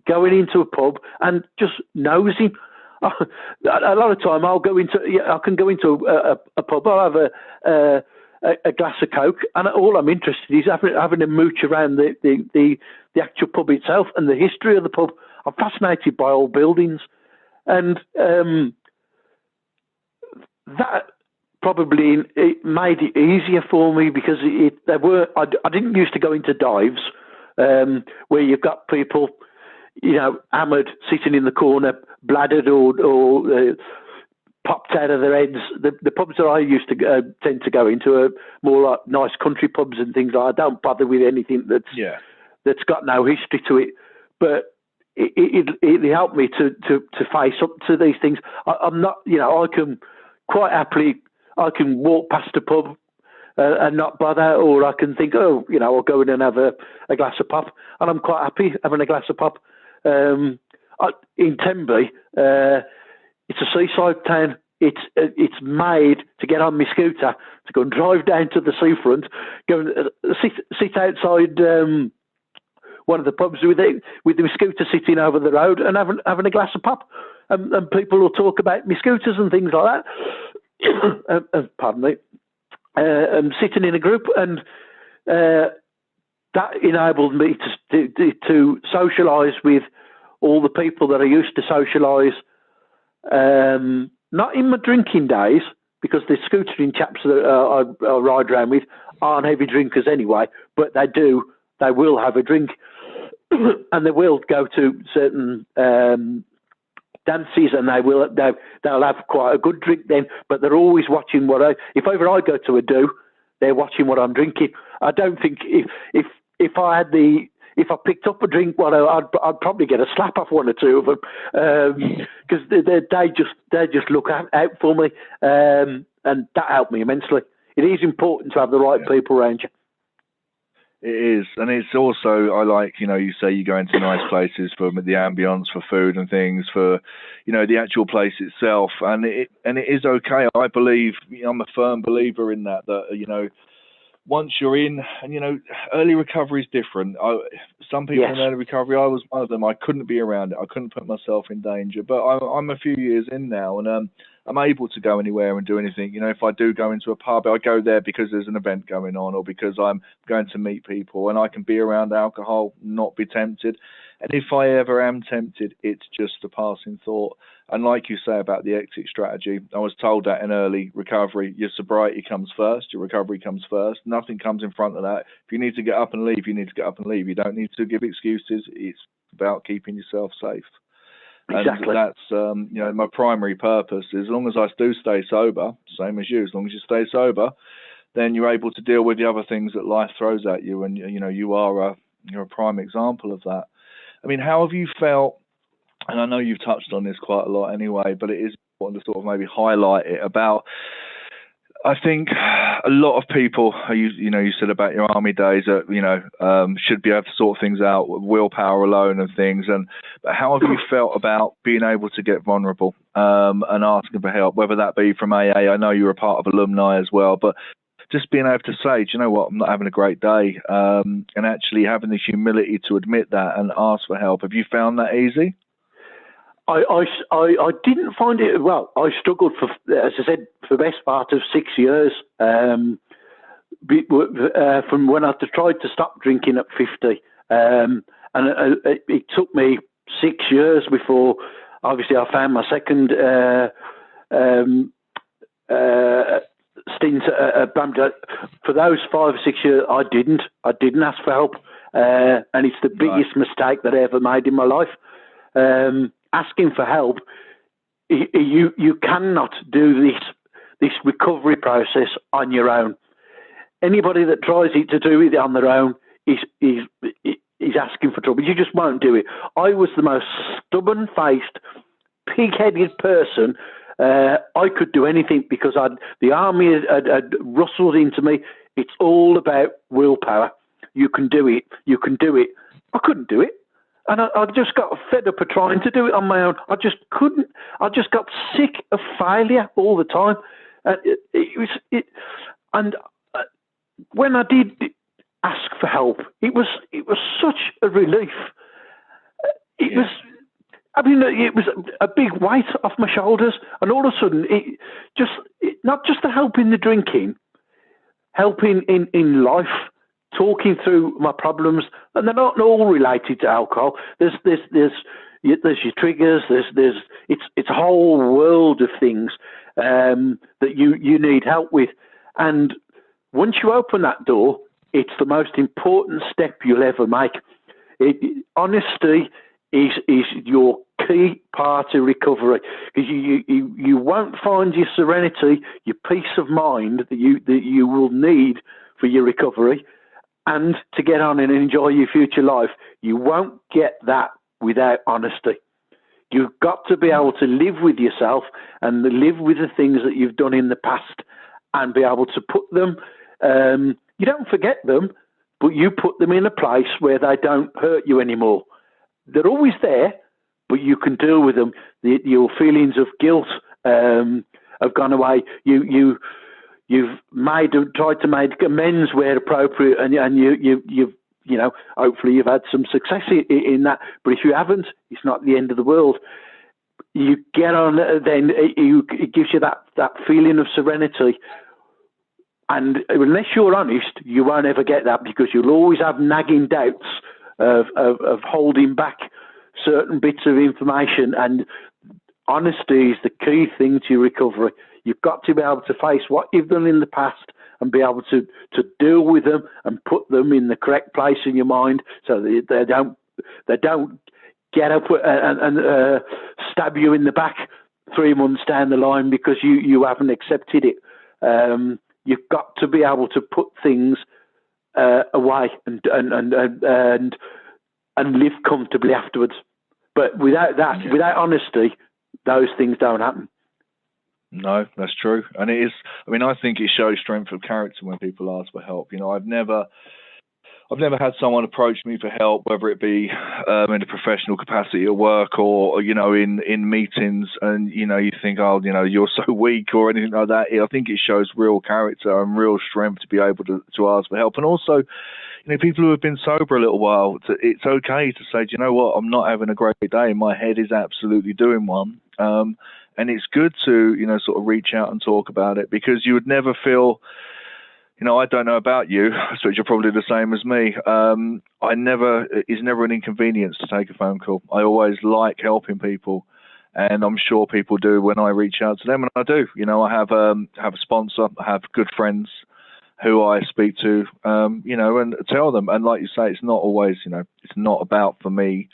going into a pub and just nosing. A lot of time I can go into a pub. I'll have a glass of Coke, and all I'm interested in is having a mooch around the actual pub itself and the history of the pub. I'm fascinated by old buildings, and that probably it made it easier for me, because I didn't used to go into dives where you've got people, you know, hammered, sitting in the corner, bladdered or popped out of their heads. The pubs that I used to tend to go into are more like nice country pubs and things like that. I don't bother with anything that's got no history to it. But it helped me to face up to these things. I'm not, you know, I can quite happily, I can walk past a pub and not bother, or I can think, oh, you know, I'll go in and have a glass of pop, and I'm quite happy having a glass of pop. In Tenby, it's a seaside town. It's made to get on my scooter, to go and drive down to the seafront, go and sit outside one of the pubs with the scooter sitting over the road and having a glass of pop, and people will talk about my scooters and things like that. Pardon me. And sitting in a group, and that enabled me to socialise with all the people that I used to socialise. Not in my drinking days, because the scootering chaps that I ride around with aren't heavy drinkers anyway, but they will have a drink, and they will go to certain dances, and they'll have quite a good drink then, but they're always watching if ever I go to a do, they're watching what I'm drinking. I don't think if I picked up a drink, I'd probably get a slap off one or two of them, because they just look out for me, and that helped me immensely. It is important to have the right people around you. It is, and it's also, I like, you know, you say you go into nice places for the ambience, for food and things, for, you know, the actual place itself, and it is okay. I believe, I'm a firm believer in that, you know, once you're in, and you know, early recovery is different. Some people in early recovery, I was one of them. I couldn't be around it. I couldn't put myself in danger. But I'm a few years in now, and I'm able to go anywhere and do anything. You know, if I do go into a pub, I go there because there's an event going on, or because I'm going to meet people, and I can be around alcohol, not be tempted. And if I ever am tempted, it's just a passing thought. And like you say about the exit strategy, I was told that in early recovery, your sobriety comes first, your recovery comes first. Nothing comes in front of that. If you need to get up and leave, you need to get up and leave. You don't need to give excuses. It's about keeping yourself safe. Exactly. And that's, you know, my primary purpose. As long as I do stay sober, same as you, as long as you stay sober, then you're able to deal with the other things that life throws at you. And, you know, you're a prime example of that. I mean, how have you felt? And I know you've touched on this quite a lot anyway, but it is important to sort of maybe highlight it about. I think a lot of people, you said about your army days that, should be able to sort things out with willpower alone and things. But how have you felt about being able to get vulnerable and asking for help, whether that be from AA? I know you're a part of alumni as well, but just being able to say, do you know what, I'm not having a great day, and actually having the humility to admit that and ask for help. Have you found that easy? I didn't find it, well, I struggled for, as I said, for the best part of 6 years, from when I tried to stop drinking at 50. And it took me 6 years before, obviously, I found my second stint at BAMDA. For those 5 or 6 years, I didn't ask for help. And it's the biggest mistake that I ever made in my life. Asking for help, you cannot do this recovery process on your own. Anybody that tries to do it on their own is asking for trouble. You just won't do it. I was the most stubborn-faced, pig-headed person. I could do anything because the army had rustled into me. It's all about willpower. You can do it. You can do it. I couldn't do it. And I just got fed up of trying to do it on my own. I just couldn't. I just got sick of failure all the time. And when I did ask for help, it was such a relief. It was a big weight off my shoulders. And all of a sudden, not just the help in the drinking, helping in life. Talking through my problems, and they're not all related to alcohol. There's your triggers. It's a whole world of things that you need help with. And once you open that door, it's the most important step you'll ever make. Honesty is your key part of recovery, because you won't find your serenity, your peace of mind that you will need for your recovery. And to get on and enjoy your future life, you won't get that without honesty. You've got to be able to live with yourself and live with the things that you've done in the past and be able to put them, you don't forget them, but you put them in a place where they don't hurt you anymore. They're always there, but you can deal with them. Your feelings of guilt have gone away. You've tried to make amends where appropriate, and you've hopefully you've had some success in that. But if you haven't, it's not the end of the world. You get on, then it gives you that feeling of serenity. And unless you're honest, you won't ever get that, because you'll always have nagging doubts of holding back certain bits of information. And honesty is the key thing to recovery. You've got to be able to face what you've done in the past and be able to deal with them and put them in the correct place in your mind, so that they don't get up and stab you in the back 3 months down the line because you haven't accepted it. You've got to be able to put things away and live comfortably afterwards. But without that, without honesty, those things don't happen. No, that's true. And it is, I think it shows strength of character when people ask for help. I've never had someone approach me for help, whether it be in a professional capacity at work or in meetings, and you think, oh, you're so weak or anything like that. I think it shows real character and real strength to be able to ask for help. And also, people who have been sober a little while, it's okay to say, do you know what, I'm not having a great day. My head is absolutely doing one. And it's good to, sort of reach out and talk about it, because you would never feel, I don't know about you, I suppose you're probably the same as me. It's never an inconvenience to take a phone call. I always like helping people, and I'm sure people do when I reach out to them, and I do. I have a sponsor, I have good friends who I speak to, and tell them. And like you say, it's not always, it's not about, for me,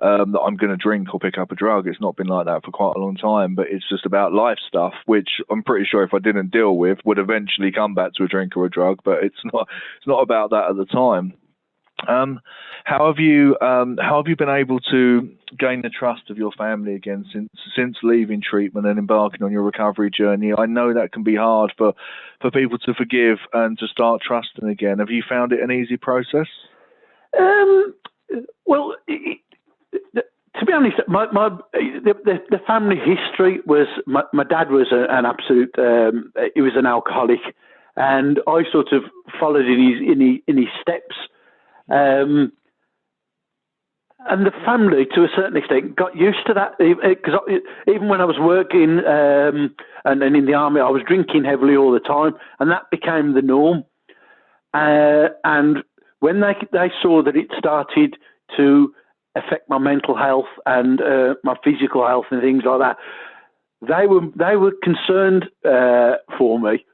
that I'm going to drink or pick up a drug. It's not been like that for quite a long time, but it's just about life stuff, which I'm pretty sure if I didn't deal with would eventually come back to a drink or a drug, but it's not about that at the time. How have you been able to gain the trust of your family again since leaving treatment and embarking on your recovery journey? I know that can be hard for people to forgive and to start trusting again. Have you found it an easy process? Well, to be honest, the family history was my dad was an absolute he was an alcoholic, and I sort of followed in his steps. And the family, to a certain extent, got used to that. Because even when I was working and in the army, I was drinking heavily all the time, and that became the norm. And when they saw that it started to affect my mental health and my physical health and things like that, they were concerned for me.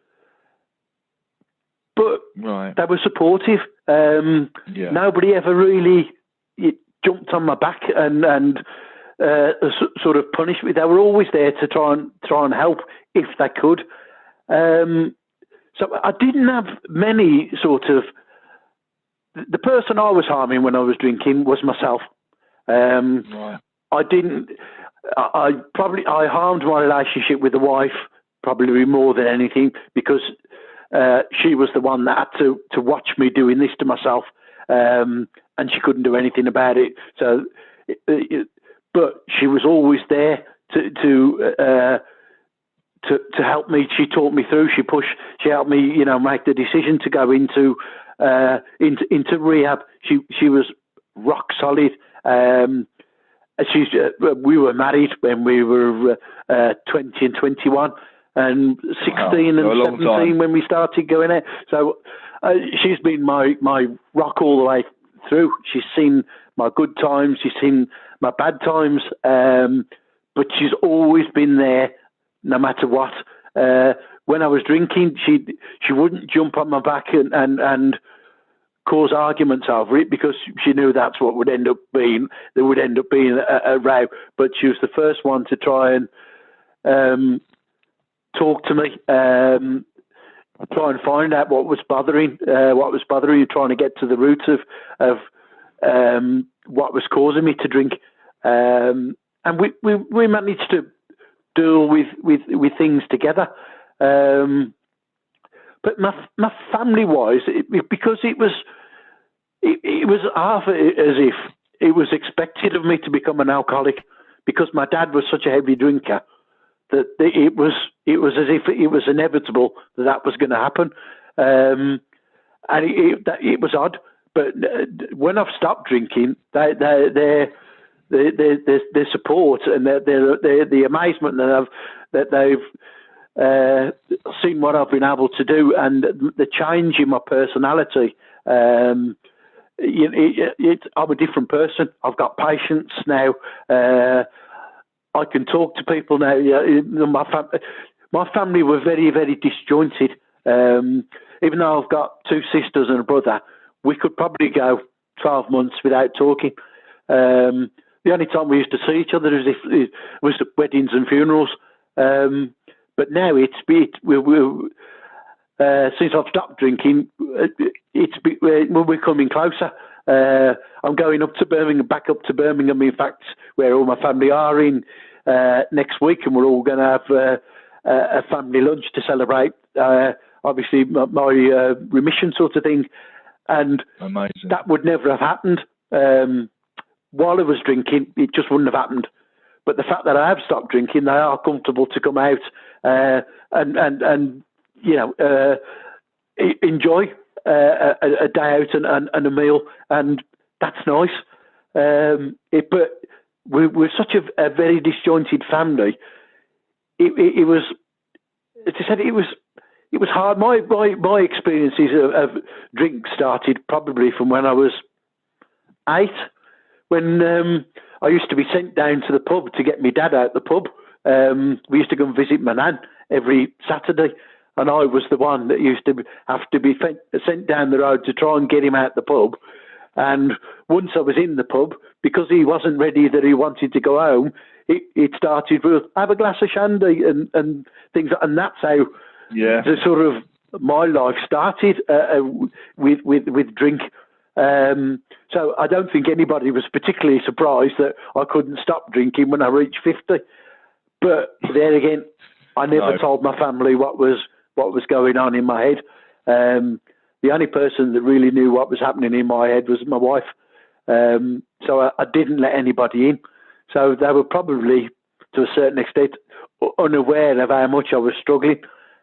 But they were supportive. Nobody ever really jumped on my back and sort of punished me. They were always there to try and help if they could. So I didn't have many sort of. The person I was harming when I was drinking was myself. I didn't. I harmed my relationship with the wife probably more than anything, because she was the one that had to watch me doing this to myself, and she couldn't do anything about it. So, but she was always there to help me. She taught me through. She helped me, make the decision to go into rehab. She was rock solid. We were married when we were 20 and 21. And 16 and 17 when we started going out. So she's been my rock all the way through. She's seen my good times, she's seen my bad times, but she's always been there no matter what. When I was drinking, she wouldn't jump on my back and cause arguments over it, because she knew that's what would end up being. There would end up being a row. But she was the first one to try and talk to me, try and find out what was bothering you, trying to get to the root of what was causing me to drink, and we managed to deal with things together. But my family wise, because it was half as if it was expected of me to become an alcoholic, because my dad was such a heavy drinker, that it was as if it was inevitable that was going to happen, and it was odd. But when I've stopped drinking, their support and the amazement that they've seen what I've been able to do, and the change in my personality. I'm a different person. I've got patience now. I can talk to people now. My family were very, very disjointed. Even though I've got two sisters and a brother, we could probably go 12 months without talking. The only time we used to see each other was at weddings and funerals. But now since I've stopped drinking, we're coming closer. I'm going back up to Birmingham, in fact, where all my family are in next week, and we're all going to have a family lunch to celebrate, obviously, my remission sort of thing. And amazing. That would never have happened. While I was drinking, it just wouldn't have happened. But the fact that I have stopped drinking, they are comfortable to come out and enjoy a day out and a meal, and that's nice. But we're such a very disjointed family. It was, as I said, it was hard. My experiences of drink started probably from when I was 8, when I used to be sent down to the pub to get my dad out the pub. We used to go and visit my nan every Saturday, and I was the one that used to have to be sent down the road to try and get him out the pub. And once I was in the pub, because he wasn't ready, that he wanted to go home, it started with, have a glass of shandy and things, and that's how the sort of my life started with drink. So I don't think anybody was particularly surprised that I couldn't stop drinking when I reached 50. But there again, I never told my family what was going on in my head. The only person that really knew what was happening in my head was my wife. So I didn't let anybody in. So they were probably, to a certain extent, unaware of how much I was struggling,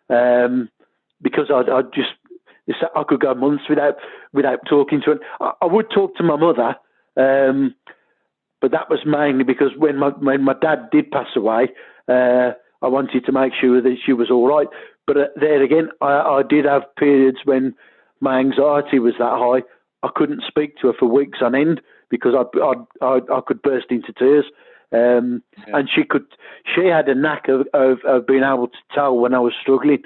because I could go months without talking to her. I would talk to my mother, but that was mainly because when my dad did pass away, I wanted to make sure that she was all right. But there again, I did have periods when my anxiety was that high. I couldn't speak to her for weeks on end because I could burst into tears. And she had a knack of being able to tell when I was struggling.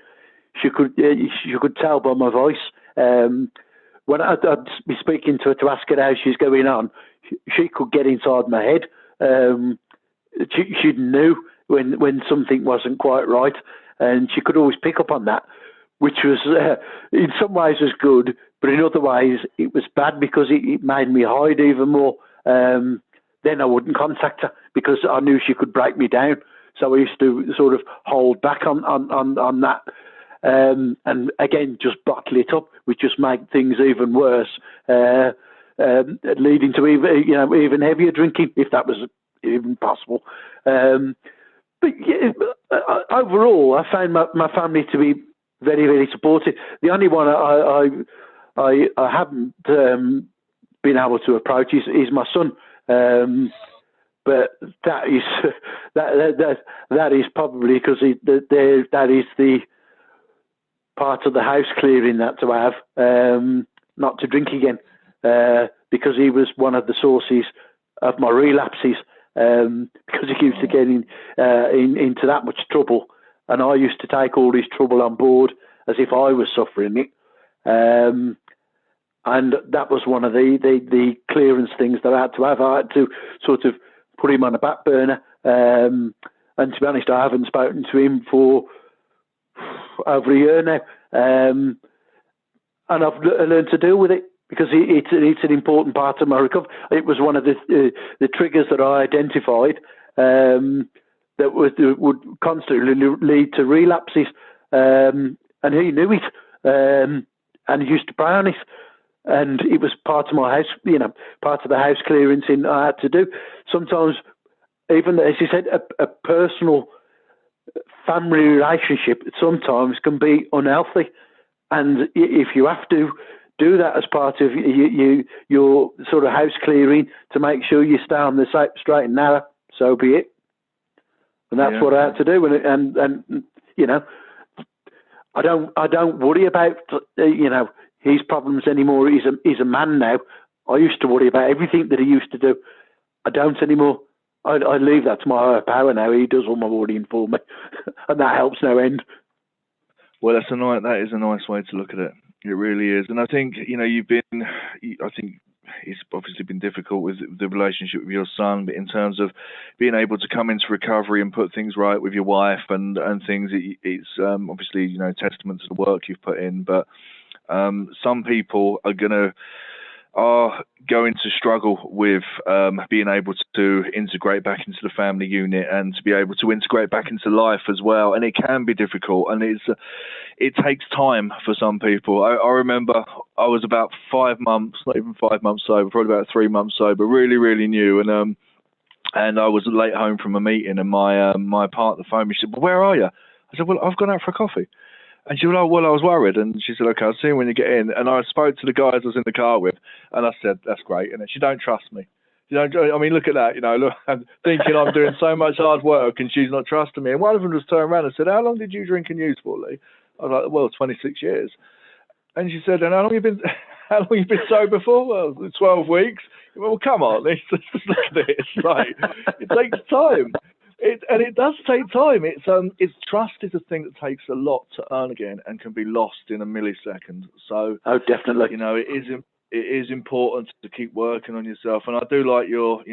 She could tell by my voice. When I'd be speaking to her to ask her how she's going on, she could get inside my head. She knew when something wasn't quite right, and she could always pick up on that, which was in some ways was good, but in other ways it was bad because it made me hide even more. Then I wouldn't contact her because I knew she could break me down. So I used to sort of hold back on that. And again, just bottle it up, which just made things even worse, leading to even heavier drinking, if that was even possible. But overall, I found my family to be very, very supportive. The only one I haven't been able to approach is my son. But that is probably because that is the part of the house clearing that to have, not to drink again, because he was one of the sources of my relapses, because he used to get into that much trouble, and I used to take all his trouble on board as if I was suffering it. And that was one of the clearance things that I had to have. I had to sort of put him on a back burner. And to be honest, I haven't spoken to him for over a year now. And I've learned to deal with it because it's an important part of my recovery. It was one of the triggers that I identified that would constantly lead to relapses. And he knew it. And he used to pray on it. And it was part of my house, part of the house clearance I had to do. Sometimes, even as you said, a personal family relationship sometimes can be unhealthy. And if you have to do that as part of your sort of house clearing to make sure you stay on the straight and narrow, so be it. And that's what I had to do. And I don't worry about his problems anymore. He's a man now. I used to worry about everything that he used to do. I don't anymore. I leave that to my higher power now. He does all my worrying for me, and that helps no end. Well, that is a nice way to look at it. It really is. And I think I think it's obviously been difficult with the relationship with your son, but in terms of being able to come into recovery and put things right with your wife and things, it's obviously testament to the work you've put in. But some people are going to struggle with being able to integrate back into the family unit and to be able to integrate back into life as well. And it can be difficult, and it takes time for some people. I remember I was about 5 months, not even 5 months sober, probably about 3 months sober, really, really new. And I was late home from a meeting, and my partner phoned me. She said, "Well, where are you?" I said, "Well, I've gone out for a coffee." And she said, "Oh, well, I was worried." And she said, "Okay, I'll see you when you get in." And I spoke to the guys I was in the car with, and I said, "That's great." And she don't trust me. I mean, look at that. Look, I'm thinking I'm doing so much hard work, and she's not trusting me. And one of them just turned around and said, "How long did you drink and use for, Lee?" I was like, "Well, 26 years." And she said, "And how long you been sober for?" "Well, 12 weeks." Well, come on, let's just look at this. Right, it takes time. It does take time. It's trust is a thing that takes a lot to earn again and can be lost in a millisecond. So, definitely, it is important to keep working on yourself. And I do like your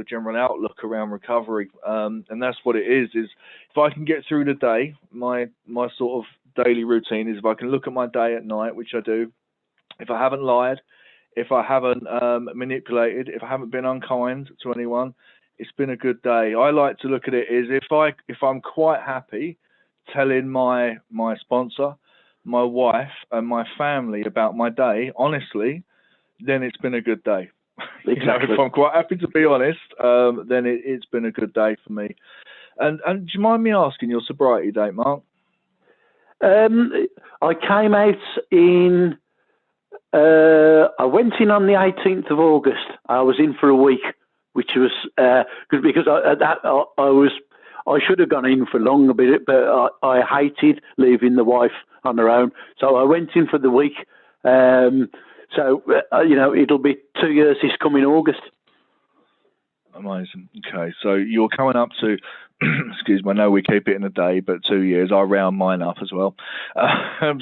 general outlook around recovery. And that's what it is if I can get through the day, my sort of daily routine is if I can look at my day at night, which I do. If I haven't lied, if I haven't manipulated, if I haven't been unkind to anyone, it's been a good day. I like to look at it as if I'm quite happy telling my sponsor, my wife, and my family about my day, honestly, then it's been a good day. Exactly. If I'm quite happy to be honest, then it's been a good day for me. And do you mind me asking your sobriety date, Mark? I came out in. I went in on the 18th of August. I was in for a week, which was because I should have gone in for longer, but I hated leaving the wife on her own, so I went in for the week. It'll be 2 years this coming August. Amazing. Okay, so you're coming up to, excuse me, I know we keep it in a day, but 2 years. I round mine up as well. The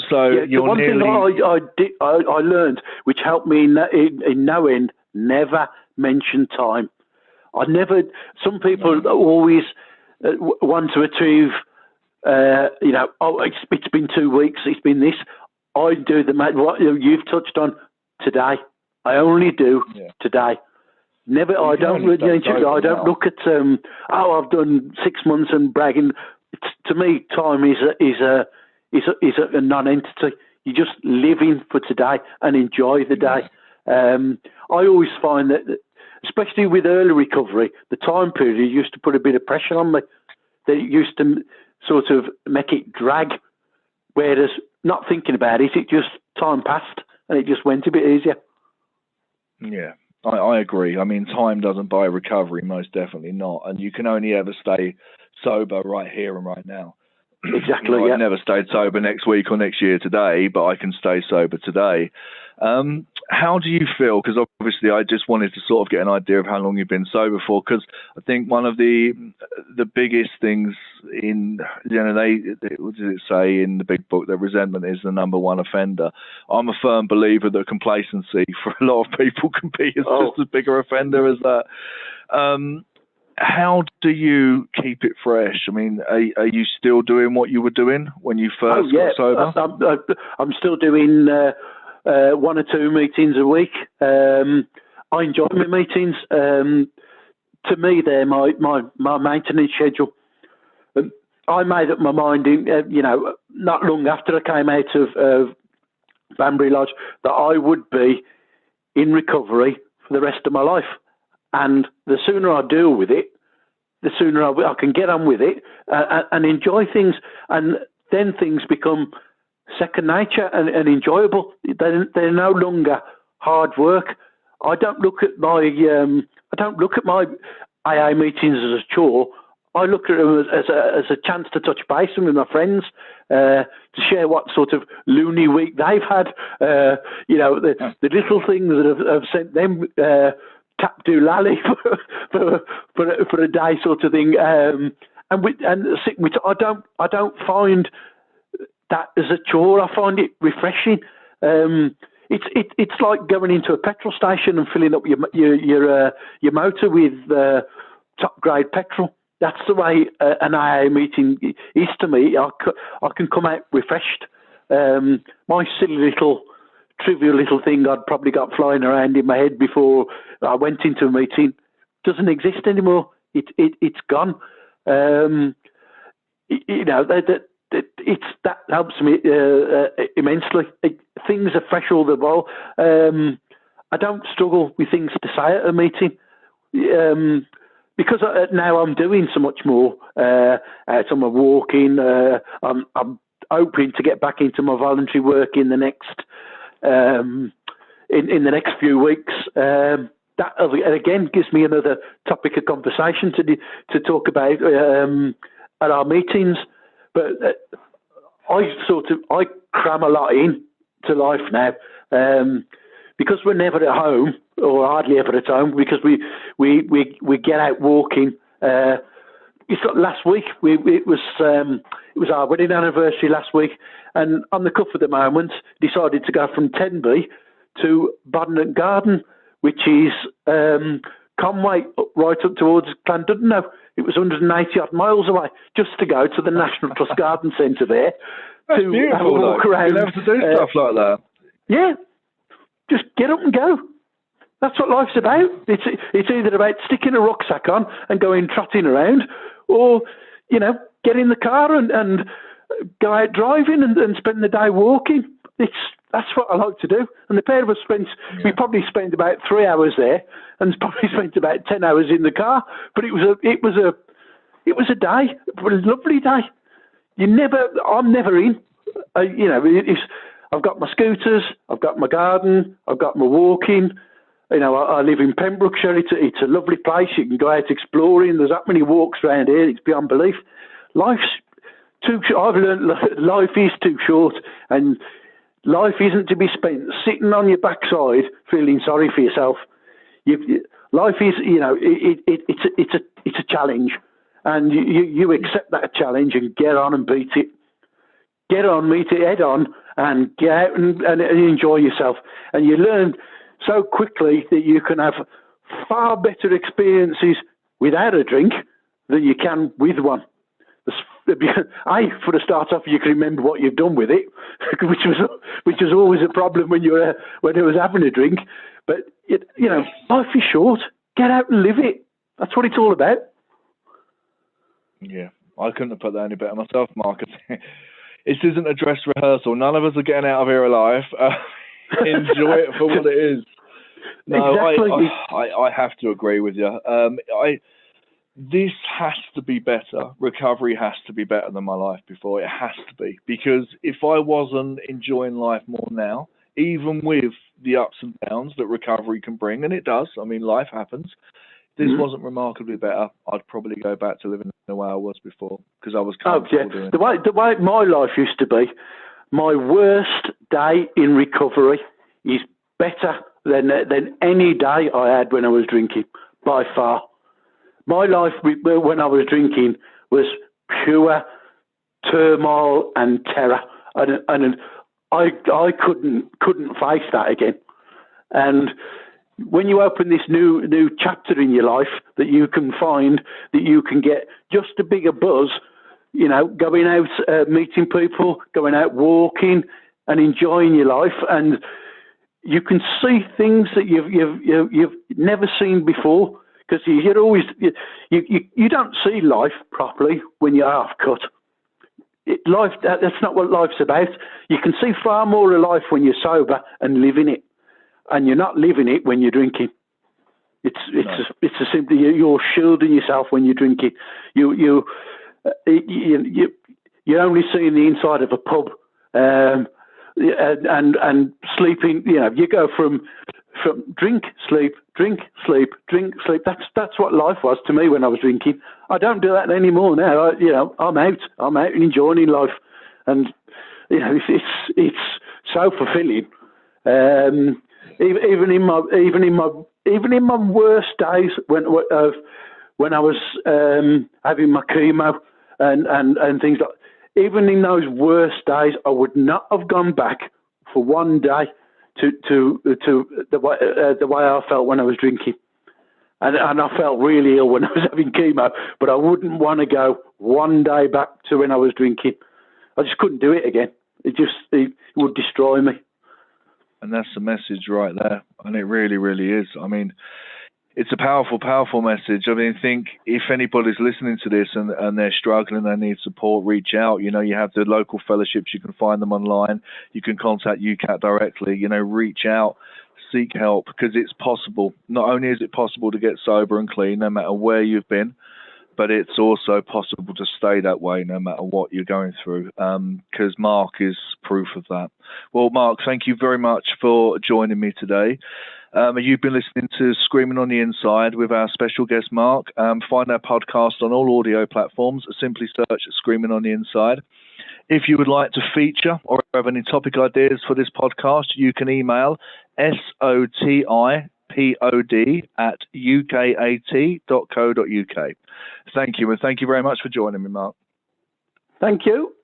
one thing I learned, which helped me in no end, never mention time. Some people always want to achieve, it's been 2 weeks, it's been this. I do what you've touched on today. I only do today. Never. I don't look at I've done 6 months and bragging. To me, time is a non-entity. You're just living for today and enjoy the day. I always find that, especially with early recovery, the time period used to put a bit of pressure on me. That it used to sort of make it drag. Whereas not thinking about it, it just time passed and it just went a bit easier. Yeah. I agree. I mean, time doesn't buy recovery, most definitely not. And you can only ever stay sober right here and right now. Exactly. I've never stayed sober next week or next year today, but I can stay sober today. How do you feel? Because obviously I just wanted to sort of get an idea of how long you've been sober for, because I think one of the biggest things in, what does it say in the big book, that resentment is the number one offender. I'm a firm believer that complacency for a lot of people can be just as big an offender as that. How do you keep it fresh? I mean, are you still doing what you were doing when you first got sober? I'm still doing 1 or 2 meetings a week. I enjoy my meetings. To me, they're my maintenance schedule. I made up my mind, not long after I came out of Banbury Lodge, that I would be in recovery for the rest of my life. And the sooner I deal with it, the sooner I can get on with it and enjoy things. And then things become second nature and enjoyable. They're no longer hard work. I don't look at my AA meetings as a chore. I look at them as a chance to touch base with my friends, to share what sort of loony week they've had. The little things that have sent them tap do lally for a day sort of thing. I don't find that as a chore. I find it refreshing. It's like going into a petrol station and filling up your motor with top grade petrol. That's the way an AA meeting is to me. I can come out refreshed. My silly little, trivial little thing I'd probably got flying around in my head before I went into a meeting doesn't exist anymore. It's gone. That helps me immensely. Things are fresh all the while. I don't struggle with things to say at a meeting. Because now I'm doing so much more. So I'm walking. I'm hoping to get back into my voluntary work in the next in the next few weeks. That again gives me another topic of conversation to talk about at our meetings. But I cram a lot in to life now. Because we're never at home, or hardly ever at home, because we get out walking. Last week it was our wedding anniversary last week, and on the cuff of the moment decided to go from Tenby to Bodden Garden, which is Conway right up towards Llandudno. It was 180 odd miles away just to go to the National Trust Garden Centre there. That's beautiful, have a walk around. You're able to do stuff like that. Yeah. just get up and go. That's what life's about. It's either about sticking a rucksack on and going trotting around, or, get in the car and go out driving and spend the day walking. That's what I like to do. And the pair of us we probably spent about 3 hours there, and probably spent about 10 hours in the car. But it was a day, a lovely day. I'm never in. I've got my scooters, I've got my garden, I've got my walking. I live in Pembrokeshire. It's a lovely place. You can go out exploring. There's that many walks around here. It's beyond belief. Life's too short. I've learned life is too short, and life isn't to be spent sitting on your backside feeling sorry for yourself. Life is, it's a challenge, and you accept that challenge and get on and beat it. Get on, meet it head on, and get out and enjoy yourself. And you learn so quickly that you can have far better experiences without a drink than you can with one. For a start off, you can remember what you've done with it, which was always a problem when it was having a drink. But life is short. Get out and live it. That's what it's all about. Yeah, I couldn't have put that any better myself, Mark. This isn't a dress rehearsal. None of us are getting out of here alive. Enjoy it for what it is. No, exactly. I have to agree with you. This has to be better. Recovery has to be better than my life before. It has to be. Because if I wasn't enjoying life more now, even with the ups and downs that recovery can bring, and it does, life happens, this wasn't remarkably better, I'd probably go back to living the way I was before, because I was comfortable doing it. The way my life used to be, my worst day in recovery is better than any day I had when I was drinking, by far. My life when I was drinking was pure turmoil and terror, and I couldn't face that again. And when you open this new chapter in your life, that you can find that you can get just a bigger buzz, going out, meeting people, going out walking, and enjoying your life, and you can see things that you've never seen before. Because you don't see life properly when you're half cut. That's not what life's about. You can see far more of life when you're sober and living it, and you're not living it when you're drinking. It's a simply you're shielding yourself when you're drinking. You're only seeing the inside of a pub, and sleeping. You go from drink, sleep, drink, sleep, drink, sleep. That's what life was to me when I was drinking. I don't do that anymore now. I'm out and enjoying life, and it's so fulfilling. Even in my worst days when I was having my chemo and things like, even in those worst days, I would not have gone back for one day to the way I felt when I was drinking, and I felt really ill when I was having chemo. But I wouldn't want to go one day back to when I was drinking. I just couldn't do it again. It would destroy me. And that's the message right there, and it really, really is. It's a powerful, powerful message. I think if anybody's listening to this and they're struggling, they need support, reach out. You have the local fellowships. You can find them online. You can contact UKAT directly. Reach out, seek help, because it's possible. Not only is it possible to get sober and clean, no matter where you've been, but it's also possible to stay that way no matter what you're going through, because Mark is proof of that. Well, Mark, thank you very much for joining me today. You've been listening to Screaming on the Inside with our special guest, Mark. Find our podcast on all audio platforms. Simply search Screaming on the Inside. If you would like to feature or have any topic ideas for this podcast, you can email sotipod@ukat.co.uk. Thank you, and thank you very much for joining me, Mark. Thank you.